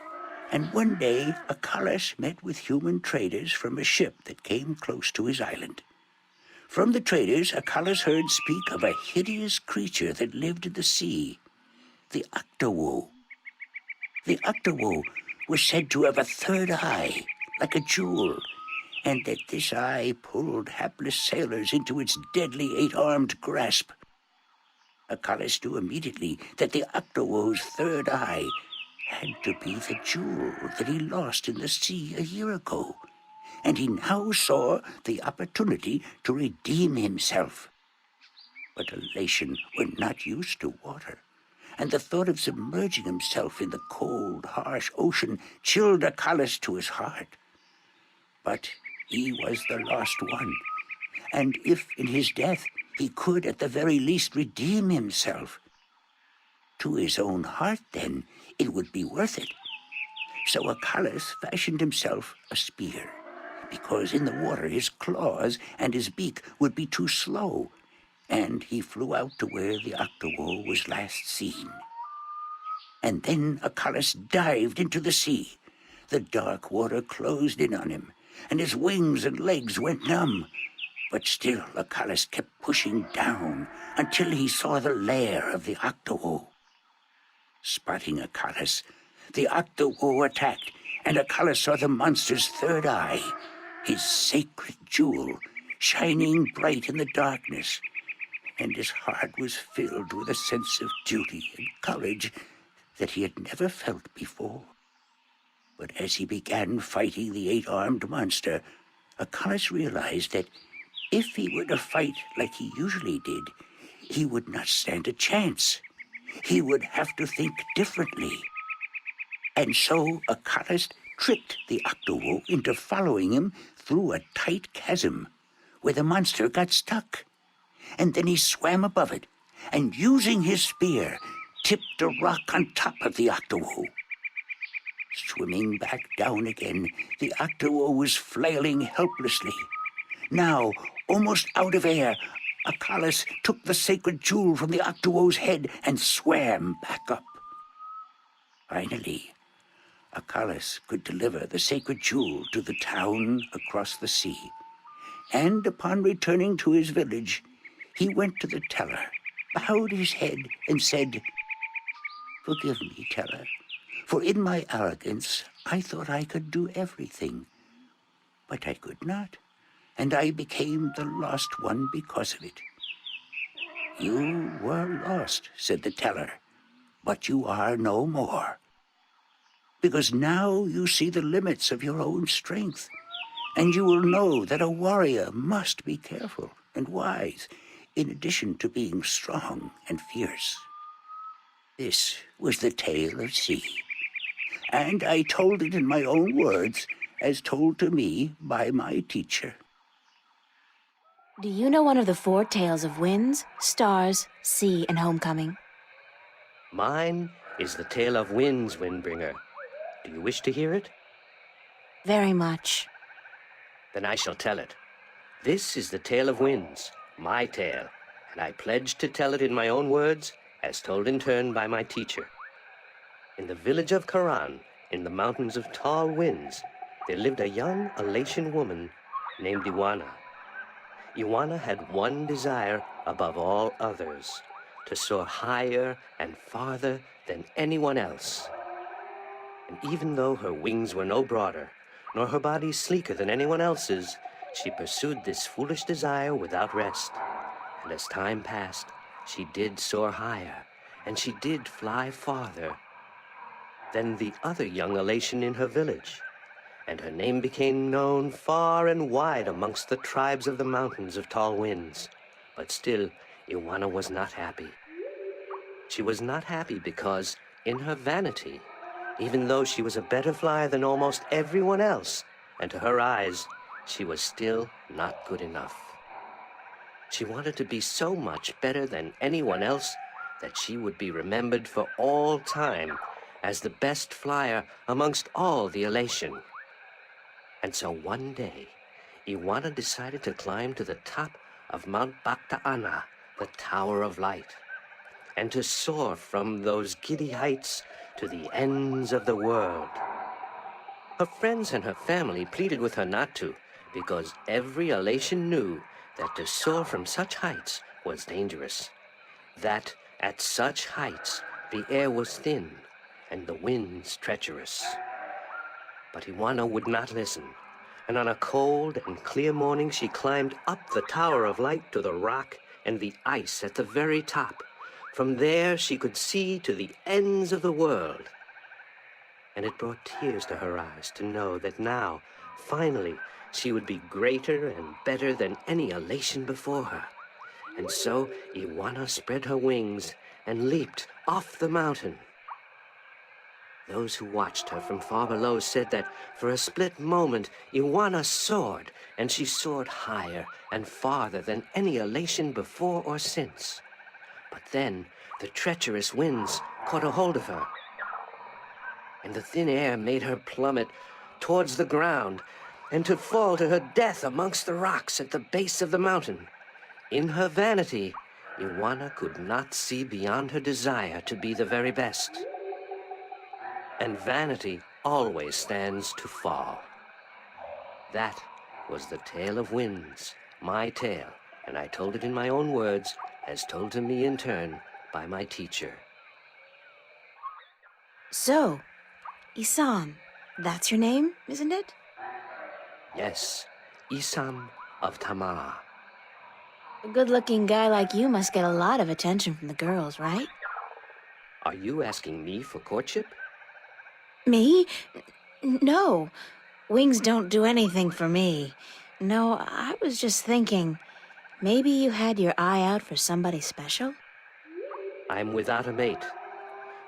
and one day Acalus met with human traders from a ship that came close to his island. From the traders, Acalus heard speak of a hideous creature that lived in the sea, the Octowoe. The Octowoe was said to have a third eye, like a jewel, and that this eye pulled hapless sailors into its deadly eight-armed grasp. Acalus knew immediately that the Octowoe's third eye had to be the jewel that he lost in the sea a year ago, and he now saw the opportunity to redeem himself. But Elation were not used to water, and the thought of submerging himself in the cold, harsh ocean chilled Acalus to his heart. But he was the Lost One, and if in his death he could at the very least redeem himself, to his own heart then it would be worth it. So Acalus fashioned himself a spear, because in the water his claws and his beak would be too slow, and he flew out to where the Octowoe was last seen. And then Acalus dived into the sea. The dark water closed in on him, and his wings and legs went numb. But still Acalus kept pushing down until he saw the lair of the Octowoe. Spotting Acalus, the Octowoe attacked, and Acalus saw the monster's third eye, his sacred jewel, shining bright in the darkness, and his heart was filled with a sense of duty and courage that he had never felt before. But as he began fighting the eight-armed monster, Acalus realized that if he were to fight like he usually did, he would not stand a chance. He would have to think differently. And so Acalus tricked the Octowoe into following him through a tight chasm where the monster got stuck. And then he swam above it, and using his spear, tipped a rock on top of the Octowoe. Swimming back down again, the Octowoe was flailing helplessly. Now, almost out of air, Acalus took the sacred jewel from the Octowoe's head and swam back up. Finally, Acalus could deliver the sacred jewel to the town across the sea. And upon returning to his village, he went to the teller, bowed his head, and said, "Forgive me, teller, for in my arrogance I thought I could do everything. But I could not, and I became the Lost One because of it." "You were lost," said the teller, "but you are no more. Because now you see the limits of your own strength, and you will know that a warrior must be careful and wise, in addition to being strong and fierce. This was the tale of C, and I told it in my own words, as told to me by my teacher. Do you know one of the 4 tales of winds, stars, sea, and homecoming? Mine is the tale of winds, Windbringer. Do you wish to hear it? Very much. Then I shall tell it. This is the tale of winds, my tale, and I pledge to tell it in my own words, as told in turn by my teacher. In the village of Karan, in the mountains of tall winds, there lived a young Alatian woman named Iwana. Iwana had one desire above all others, to soar higher and farther than anyone else. And even though her wings were no broader, nor her body sleeker than anyone else's, she pursued this foolish desire without rest. And as time passed, she did soar higher, and she did fly farther than the other young Alatian in her village. And her name became known far and wide amongst the tribes of the mountains of tall winds. But still, Iwana was not happy. She was not happy because, in her vanity, even though she was a better flyer than almost everyone else, and to her eyes, she was still not good enough. She wanted to be so much better than anyone else that she would be remembered for all time as the best flyer amongst all the Alatian. And so one day, Iwana decided to climb to the top of Mount Bakta'ana, the Tower of Light, and to soar from those giddy heights to the ends of the world. Her friends and her family pleaded with her not to, because every Alatian knew that to soar from such heights was dangerous, that at such heights the air was thin and the winds treacherous. But Iwana would not listen, and on a cold and clear morning she climbed up the Tower of Light to the rock and the ice at the very top. From there she could see to the ends of the world. And it brought tears to her eyes to know that now, finally, she would be greater and better than any Alatian before her. And so Iwana spread her wings and leaped off the mountain. Those who watched her from far below said that for a split moment Iwana soared, and she soared higher and farther than any Alatian before or since. But then the treacherous winds caught a hold of her, and the thin air made her plummet towards the ground and to fall to her death amongst the rocks at the base of the mountain. In her vanity, Iwana could not see beyond her desire to be the very best. And vanity always stands to fall. That was the tale of winds, my tale, and I told it in my own words, as told to me in turn by my teacher. So, Isam, that's your name, isn't it? Yes, Isam of Tamar. A good-looking guy like you must get a lot of attention from the girls, right? Are you asking me for courtship? Me? No. Wings don't do anything for me. No, I was just thinking, maybe you had your eye out for somebody special? I'm without a mate.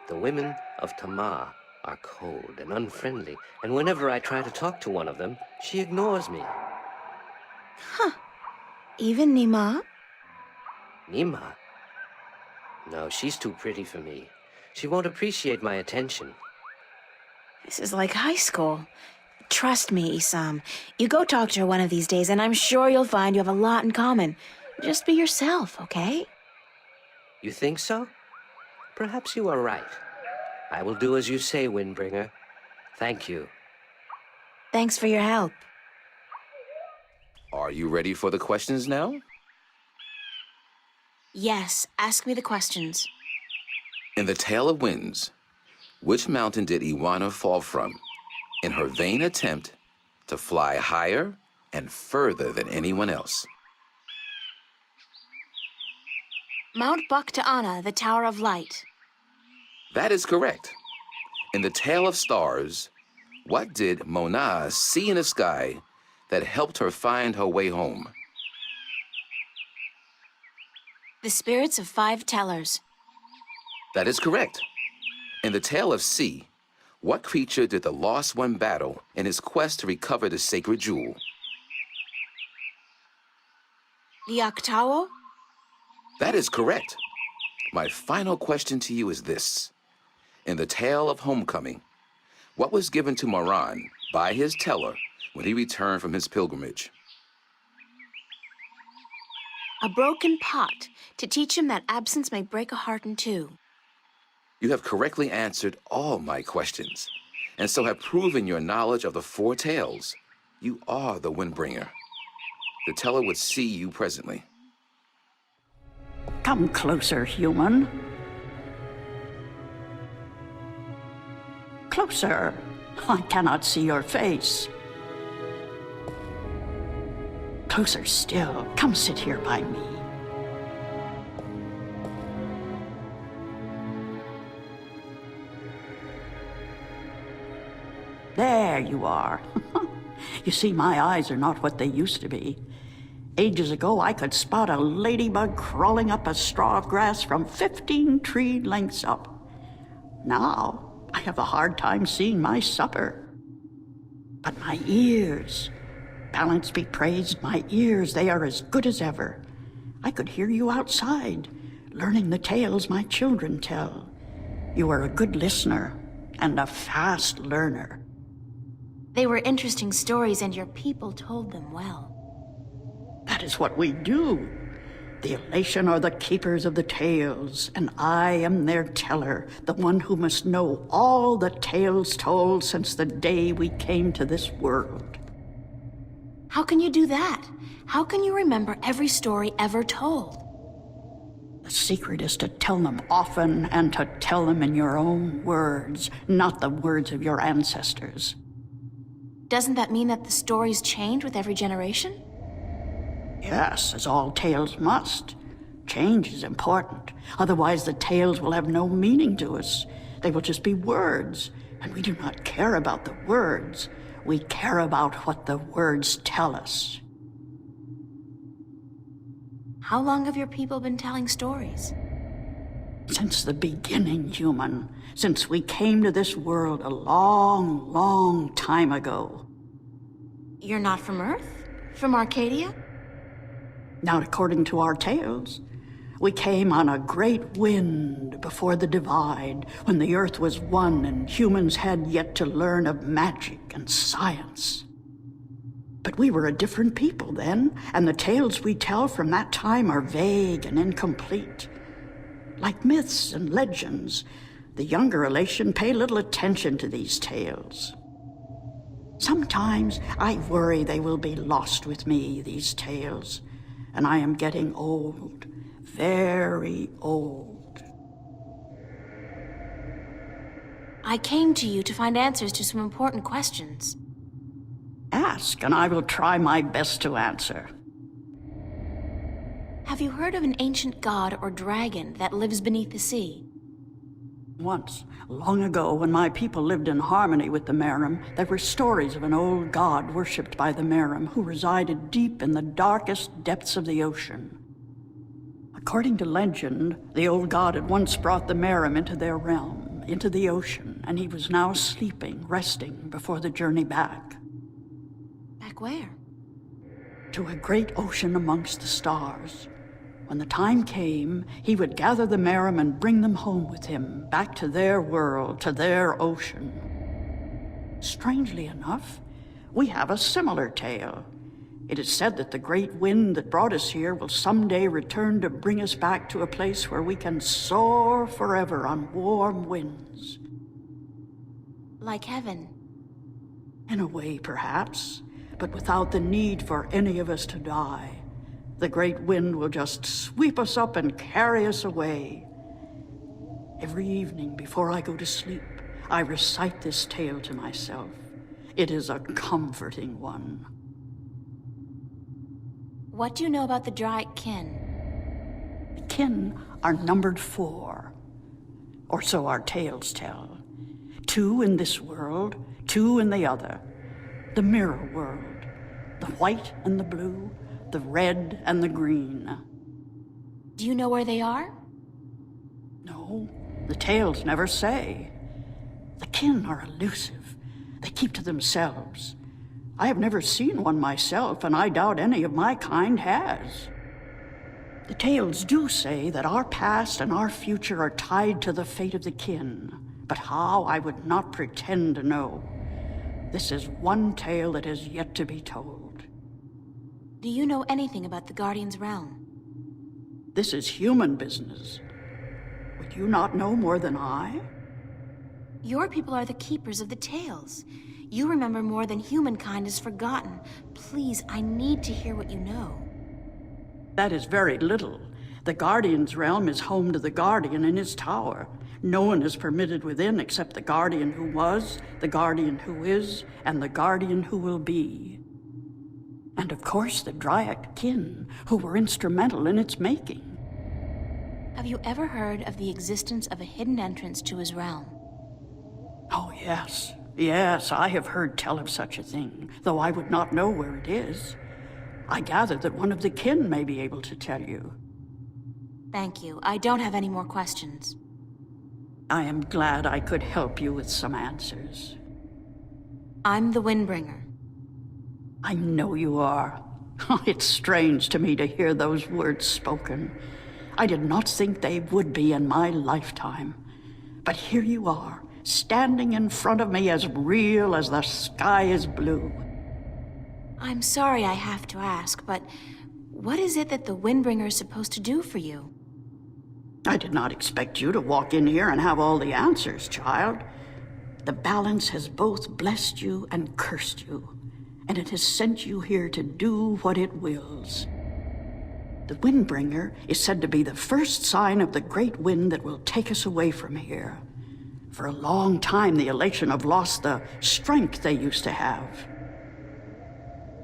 The women of Tamar are cold and unfriendly, and whenever I try to talk to one of them, she ignores me. Huh. Even Nima? Nima? No, she's too pretty for me. She won't appreciate my attention. This is like high school. Trust me, Isam. You go talk to her one of these days, and I'm sure you'll find you have a lot in common. Just be yourself, okay? You think so? Perhaps you are right. I will do as you say, Windbringer. Thank you. Thanks for your help. Are you ready for the questions now? Yes, ask me the questions. In the Tale of Winds, which mountain did Iwana fall from in her vain attempt to fly higher and further than anyone else? Mount Bakta'ana, the Tower of Light. That is correct. In the Tale of Stars, what did Mona see in the sky that helped her find her way home? The spirits of 5 tellers. That is correct. In the Tale of C, what creature did the Lost One battle in his quest to recover the sacred jewel? The Octawo? That is correct. My final question to you is this. In the Tale of Homecoming, what was given to Moran by his teller when he returned from his pilgrimage? A broken pot to teach him that absence may break a heart in 2. You have correctly answered all my questions, and so have proven your knowledge of the 4 tales. You are the Windbringer. The teller would see you presently. Come closer, human. Closer. I cannot see your face. Closer still. Come sit here by me. There you are. You see, my eyes are not what they used to be. Ages ago, I could spot a ladybug crawling up a straw of grass from 15 tree lengths up. Now, I have a hard time seeing my supper. But my ears, balance be praised, my ears, they are as good as ever. I could hear you outside, learning the tales my children tell. You are a good listener and a fast learner. They were interesting stories, and your people told them well. That is what we do. The Elation are the keepers of the tales, and I am their teller, the one who must know all the tales told since the day we came to this world. How can you do that? How can you remember every story ever told? The secret is to tell them often and to tell them in your own words, not the words of your ancestors. Doesn't that mean that the stories change with every generation? Yes, as all tales must. Change is important. Otherwise, the tales will have no meaning to us. They will just be words, and we do not care about the words. We care about what the words tell us. How long have your people been telling stories? Since the beginning, human. Since we came to this world a long, long time ago. You're not from Earth? From Arcadia? Not according to our tales. We came on a great wind before the divide, when the earth was one and humans had yet to learn of magic and science. But we were a different people then, and the tales we tell from that time are vague and incomplete. Like myths and legends, the younger Elation pay little attention to these tales. Sometimes I worry they will be lost with me, these tales, and I am getting old, very old. I came to you to find answers to some important questions. Ask, and I will try my best to answer. Have you heard of an ancient god or dragon that lives beneath the sea? Once, long ago, when my people lived in harmony with the Merim, there were stories of an old god worshipped by the Merim who resided deep in the darkest depths of the ocean. According to legend, the old god had once brought the Merim into their realm, into the ocean, and he was now sleeping, resting before the journey back. Back where? To a great ocean amongst the stars. When the time came, he would gather the Merim and bring them home with him, back to their world, to their ocean. Strangely enough, we have a similar tale. It is said that the great wind that brought us here will someday return to bring us back to a place where we can soar forever on warm winds. Like heaven. In a way, perhaps, but without the need for any of us to die. The great wind will just sweep us up and carry us away. Every evening before I go to sleep, I recite this tale to myself. It is a comforting one. What do you know about the Draic kin? The kin are numbered 4, or so our tales tell. 2 in this world, 2 in the other, the mirror world. The white and the blue, the red and the green. Do you know where they are? No, the tales never say. The kin are elusive. They keep to themselves. I have never seen one myself, and I doubt any of my kind has. The tales do say that our past and our future are tied to the fate of the kin, but how I would not pretend to know. This is one tale that is yet to be told. Do you know anything about the Guardian's realm? This is human business. Would you not know more than I? Your people are the keepers of the tales. You remember more than humankind has forgotten. Please, I need to hear what you know. That is very little. The Guardian's realm is home to the Guardian in his tower. No one is permitted within except the Guardian who was, the Guardian who is, and the Guardian who will be. And of course the Dryad kin, who were instrumental in its making. Have you ever heard of the existence of a hidden entrance to his realm? Oh, yes. Yes, I have heard tell of such a thing, though I would not know where it is. I gather that one of the kin may be able to tell you. Thank you. I don't have any more questions. I am glad I could help you with some answers. I'm the Windbringer. I know you are. It's strange to me to hear those words spoken. I did not think they would be in my lifetime. But here you are, standing in front of me as real as the sky is blue. I'm sorry I have to ask, but what is it that the Windbringer is supposed to do for you? I did not expect you to walk in here and have all the answers, child. The balance has both blessed you and cursed you, and it has sent you here to do what it wills. The Windbringer is said to be the first sign of the great wind that will take us away from here. For a long time, the Elation have lost the strength they used to have.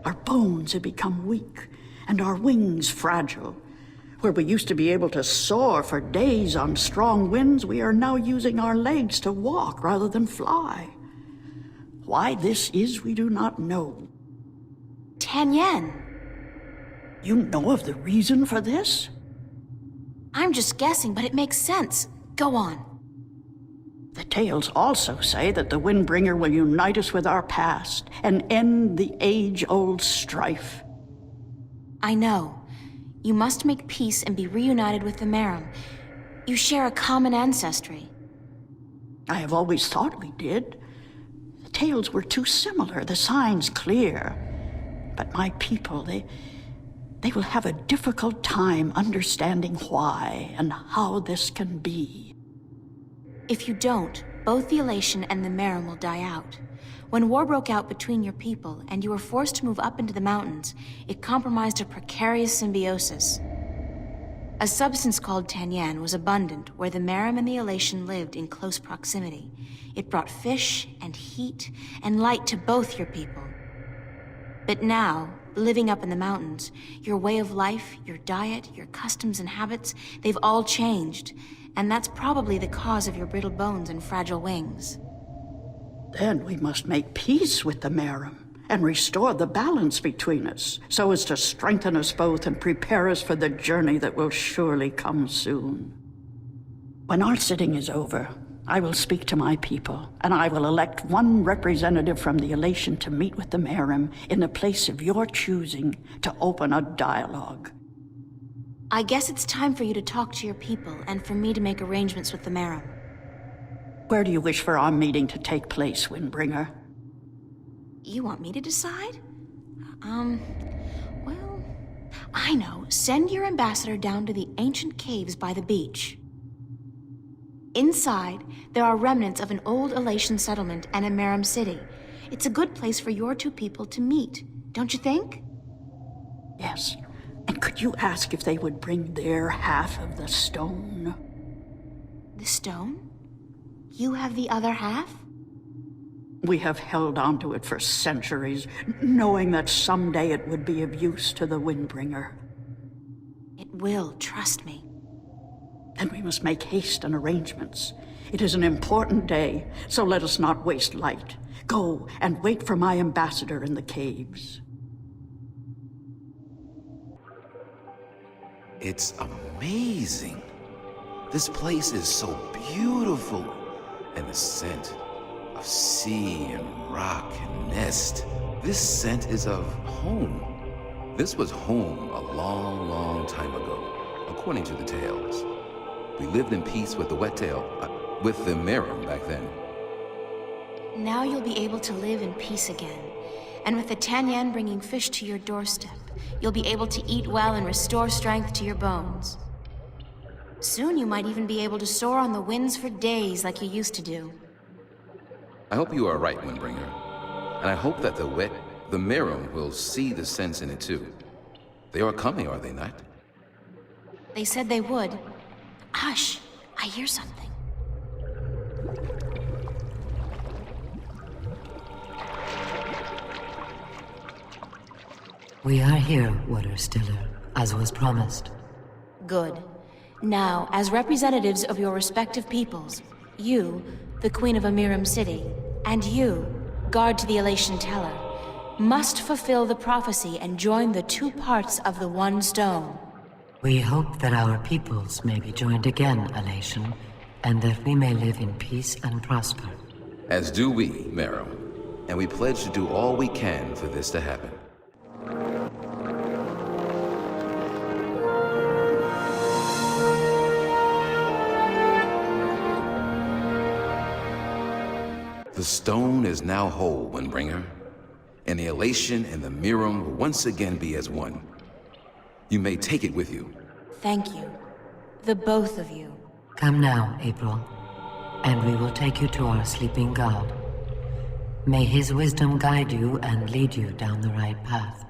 Our bones have become weak, and our wings fragile. Where we used to be able to soar for days on strong winds, we are now using our legs to walk rather than fly. Why this is, we do not know. Tianyan. You know of the reason for this? I'm just guessing, but it makes sense. Go on. The tales also say that the Windbringer will unite us with our past and end the age-old strife. I know. You must make peace and be reunited with the Merim. You share a common ancestry. I have always thought we did. The tales were too similar, the signs clear. But my people, they will have a difficult time understanding why and how this can be. If you don't, both the Elation and the Merim will die out. When war broke out between your people and you were forced to move up into the mountains, it compromised a precarious symbiosis. A substance called Tianyan was abundant where the Merim and the Elation lived in close proximity. It brought fish and heat and light to both your people. But now, living up in the mountains, your way of life, your diet, your customs and habits, they've all changed. And that's probably the cause of your brittle bones and fragile wings. Then we must make peace with the Merim and restore the balance between us, so as to strengthen us both and prepare us for the journey that will surely come soon. When our sitting is over, I will speak to my people, and I will elect one representative from the Elation to meet with the Merim in the place of your choosing to open a dialogue. I guess it's time for you to talk to your people and for me to make arrangements with the Merim. Where do you wish for our meeting to take place, Windbringer? You want me to decide? Well, I know. Send your ambassador down to the ancient caves by the beach. Inside, there are remnants of an old Elation settlement and a Merim city. It's a good place for your two people to meet, don't you think? Yes. And could you ask if they would bring their half of the stone? The stone? You have the other half? We have held on to it for centuries, knowing that someday it would be of use to the Windbringer. It will, trust me. Then we must make haste and arrangements. It is an important day, so let us not waste light. Go and wait for my ambassador in the caves. It's amazing. This place is so beautiful. And the scent of sea and rock and nest. This scent is of home. This was home a long, long time ago, according to the tales. We lived in peace with the Wet-tail, with the Mirim back then. Now you'll be able to live in peace again. And with the Tanyan bringing fish to your doorstep, you'll be able to eat well and restore strength to your bones. Soon you might even be able to soar on the winds for days like you used to do. I hope you are right, Windbringer. And I hope that the Mirim will see the sense in it too. They are coming, are they not? They said they would. Hush, I hear something. We are here, Waterstiller, as was promised. Good. Now, as representatives of your respective peoples, you, the Queen of Amiram City, and you, guard to the Elation Teller, must fulfill the prophecy and join the two parts of the one stone. We hope that our peoples may be joined again, Elation, and that we may live in peace and prosper. As do we, Marrow. And we pledge to do all we can for this to happen. The stone is now whole, Windbringer, and the Elation and the Mirim will once again be as one. You may take it with you. Thank you. The both of you. Come now, April, and we will take you to our sleeping god. May his wisdom guide you and lead you down the right path.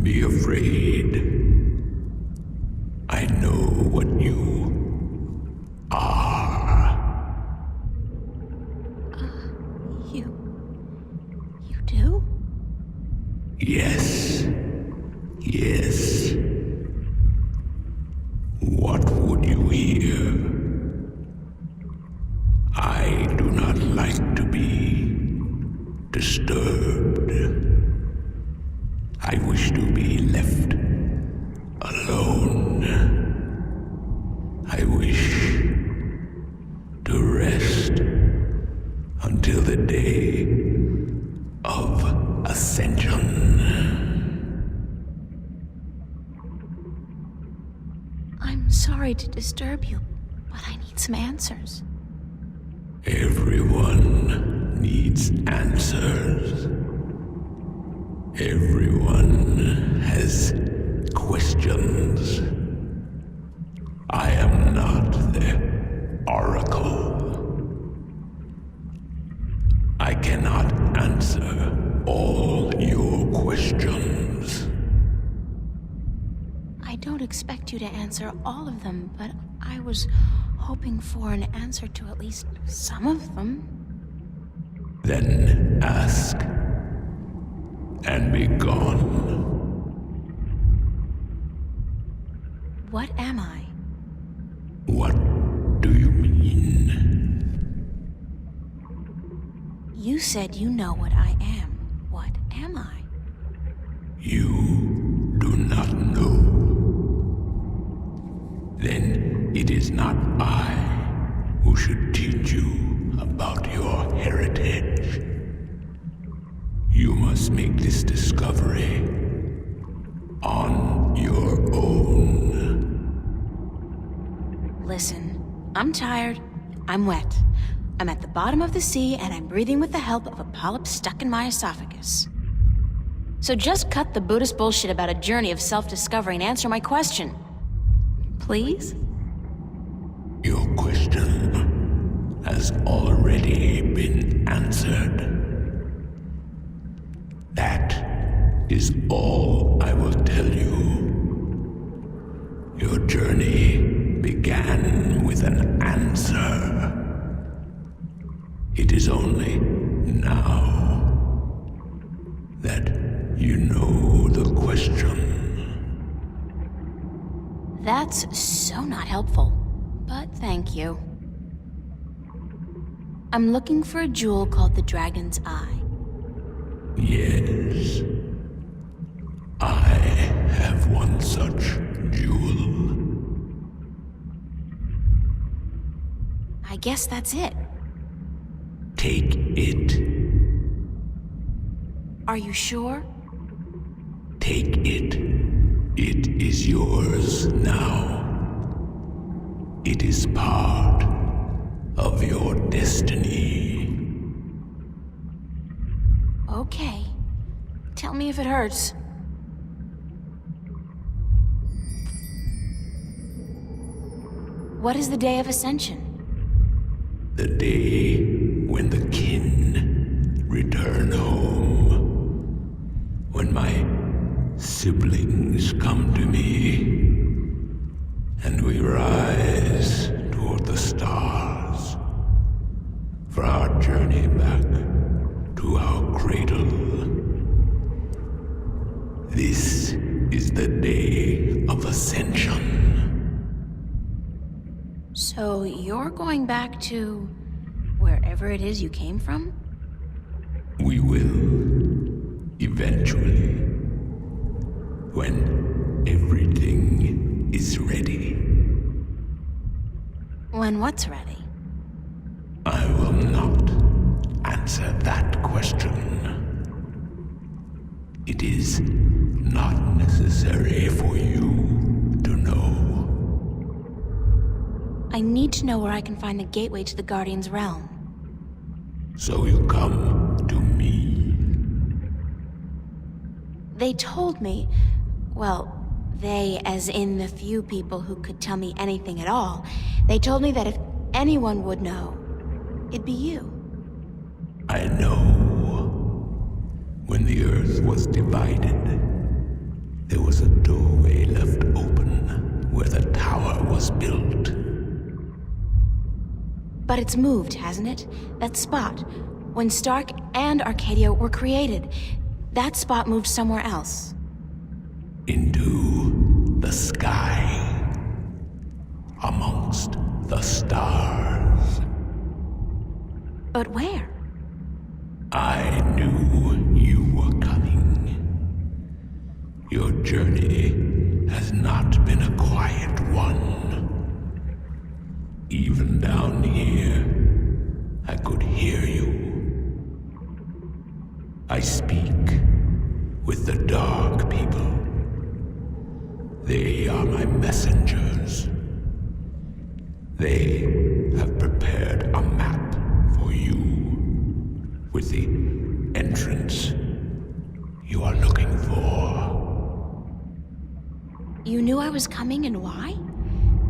Be afraid. I know what you are. You do? Yes. Yes. What would you hear? I do not like to be disturbed. I wish to be left alone. I wish to rest until the day of ascension. I'm sorry to disturb you, but I need some answers. Everyone needs answers. Everyone has questions. I am not the oracle. I cannot answer all your questions. I don't expect you to answer all of them, but I was hoping for an answer to at least some of them. Then ask. And be gone. What am I? What do you mean? You said you know what I am. What am I? You do not know. Then it is not I who should teach you about your heritage. You must make this discovery on your own. Listen, I'm tired. I'm wet. I'm at the bottom of the sea, and I'm breathing with the help of a polyp stuck in my esophagus. So just cut the Buddhist bullshit about a journey of self-discovery and answer my question. Please? Your question has already been answered. That is all I will tell you. Your journey began with an answer. It is only now that you know the question. That's so not helpful, but thank you. I'm looking for a jewel called the Dragon's Eye. Yes. I have one such jewel. I guess that's it. Take it. Are you sure? Take it. It is yours now. It is part of your destiny. Okay. Tell me if it hurts. What is the Day of Ascension? The day when the kin return home. When my siblings come to me, and we rise toward the stars for our journey back to our cradle. This is the Day of Ascension. So you're going back to wherever it is you came from? We will, eventually, when everything is ready. When what's ready? I will not answer that question. It is not necessary for you to know. I need to know where I can find the gateway to the Guardian's realm. So you come to me. They told me, well, they as in the few people who could tell me anything at all, they told me that if anyone would know, it'd be you. I know. When the earth was divided, there was a doorway left open where the tower was built. But it's moved, hasn't it? That spot. When Stark and Arcadia were created, that spot moved somewhere else. Into the sky. Amongst the stars. But where? I knew you were coming. Your journey has not been a quiet one. Even down here, I could hear you. I speak with the Dark People. They are my messengers. They have prepared a map for you with the entrance you are looking for. You knew I was coming and why?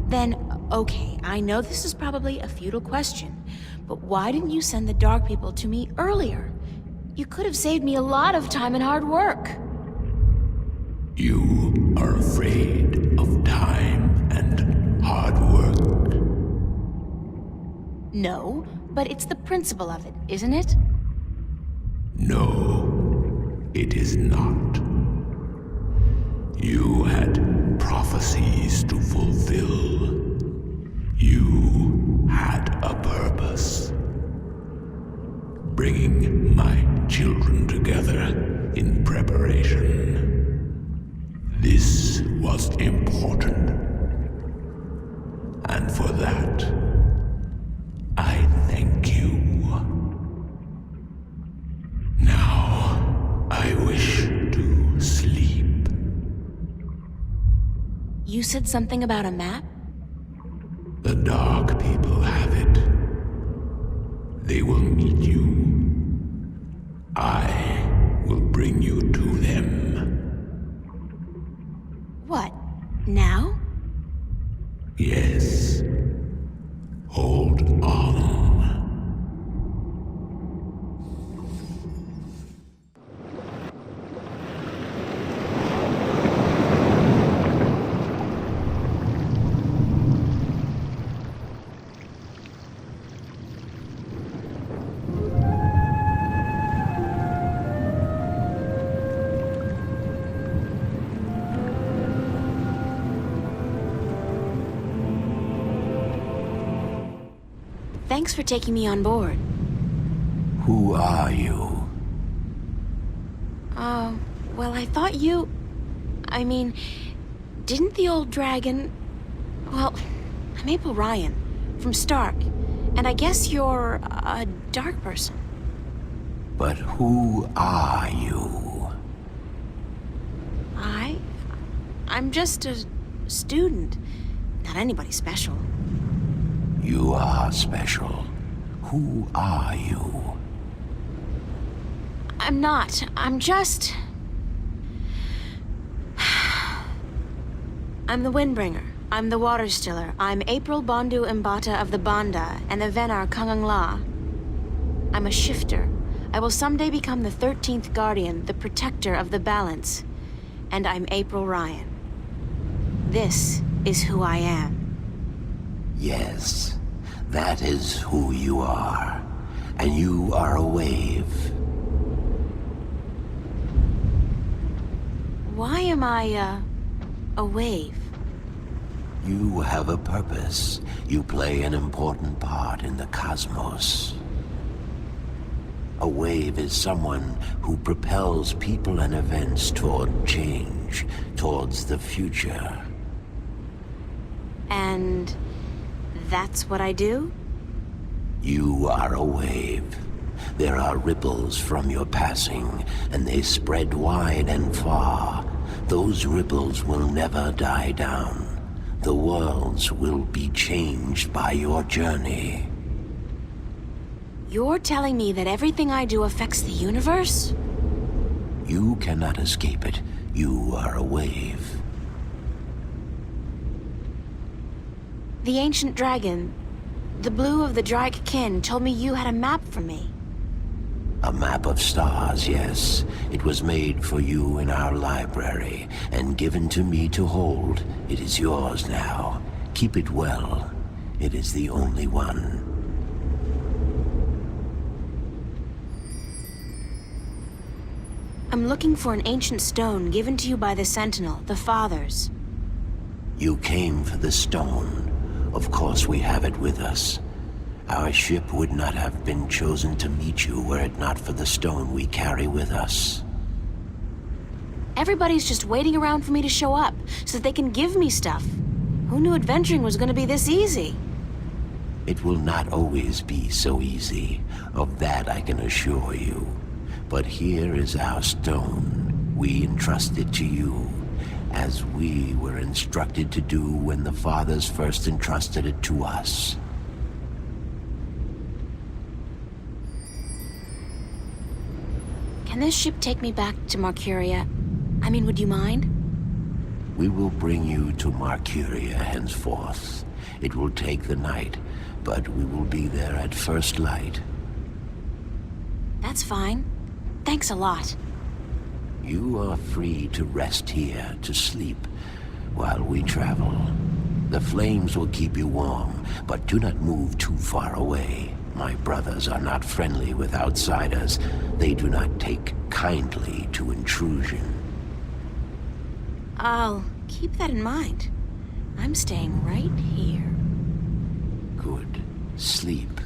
Then, okay, I know this is probably a futile question, but why didn't you send the Dark People to me earlier? You could have saved me a lot of time and hard work. You are afraid of time and hard work. No, but it's the principle of it, isn't it? No, it is not. You had prophecies to fulfill. You had a purpose. Bringing my children together in preparation. This was important. And for that, I thank you. Now, I wish to sleep. You said something about a map? The Dark People have it. They will meet you. I will bring you to them. What? Now? Yes. Hold on. Thanks for taking me on board. Who are you? Well, I thought you... I mean, didn't the old dragon... Well, I'm April Ryan, from Stark, and I guess you're a dark person. But who are you? I'm just a student. Not anybody special. You are special. Who are you? I'm not. I'm just... I'm the Windbringer. I'm the Water Stiller. I'm April Bondu Mbata of the Banda and the Venar Kangang La. I'm a shifter. I will someday become the 13th Guardian, the protector of the balance. And I'm April Ryan. This is who I am. Yes, that is who you are. And you are a wave. Why am I, a wave? You have a purpose. You play an important part in the cosmos. A wave is someone who propels people and events toward change, towards the future. And that's what I do? You are a wave. There are ripples from your passing, and they spread wide and far. Those ripples will never die down. The worlds will be changed by your journey. You're telling me that everything I do affects the universe? You cannot escape it. You are a wave. The ancient dragon, the blue of the Drake kin, told me you had a map for me. A map of stars, yes. It was made for you in our library, and given to me to hold. It is yours now. Keep it well. It is the only one. I'm looking for an ancient stone given to you by the Sentinel, the Fathers. You came for the stone. Of course we have it with us. Our ship would not have been chosen to meet you were it not for the stone we carry with us. Everybody's just waiting around for me to show up, so that they can give me stuff. Who knew adventuring was gonna be this easy? It will not always be so easy. Of that I can assure you. But here is our stone. We entrust it to you, as we were instructed to do when the Fathers first entrusted it to us. Can this ship take me back to Marcuria? I mean, would you mind? We will bring you to Marcuria henceforth. It will take the night, but we will be there at first light. That's fine. Thanks a lot. You are free to rest here, to sleep, while we travel. The flames will keep you warm, but do not move too far away. My brothers are not friendly with outsiders. They do not take kindly to intrusion. I'll keep that in mind. I'm staying right here. Good. Sleep.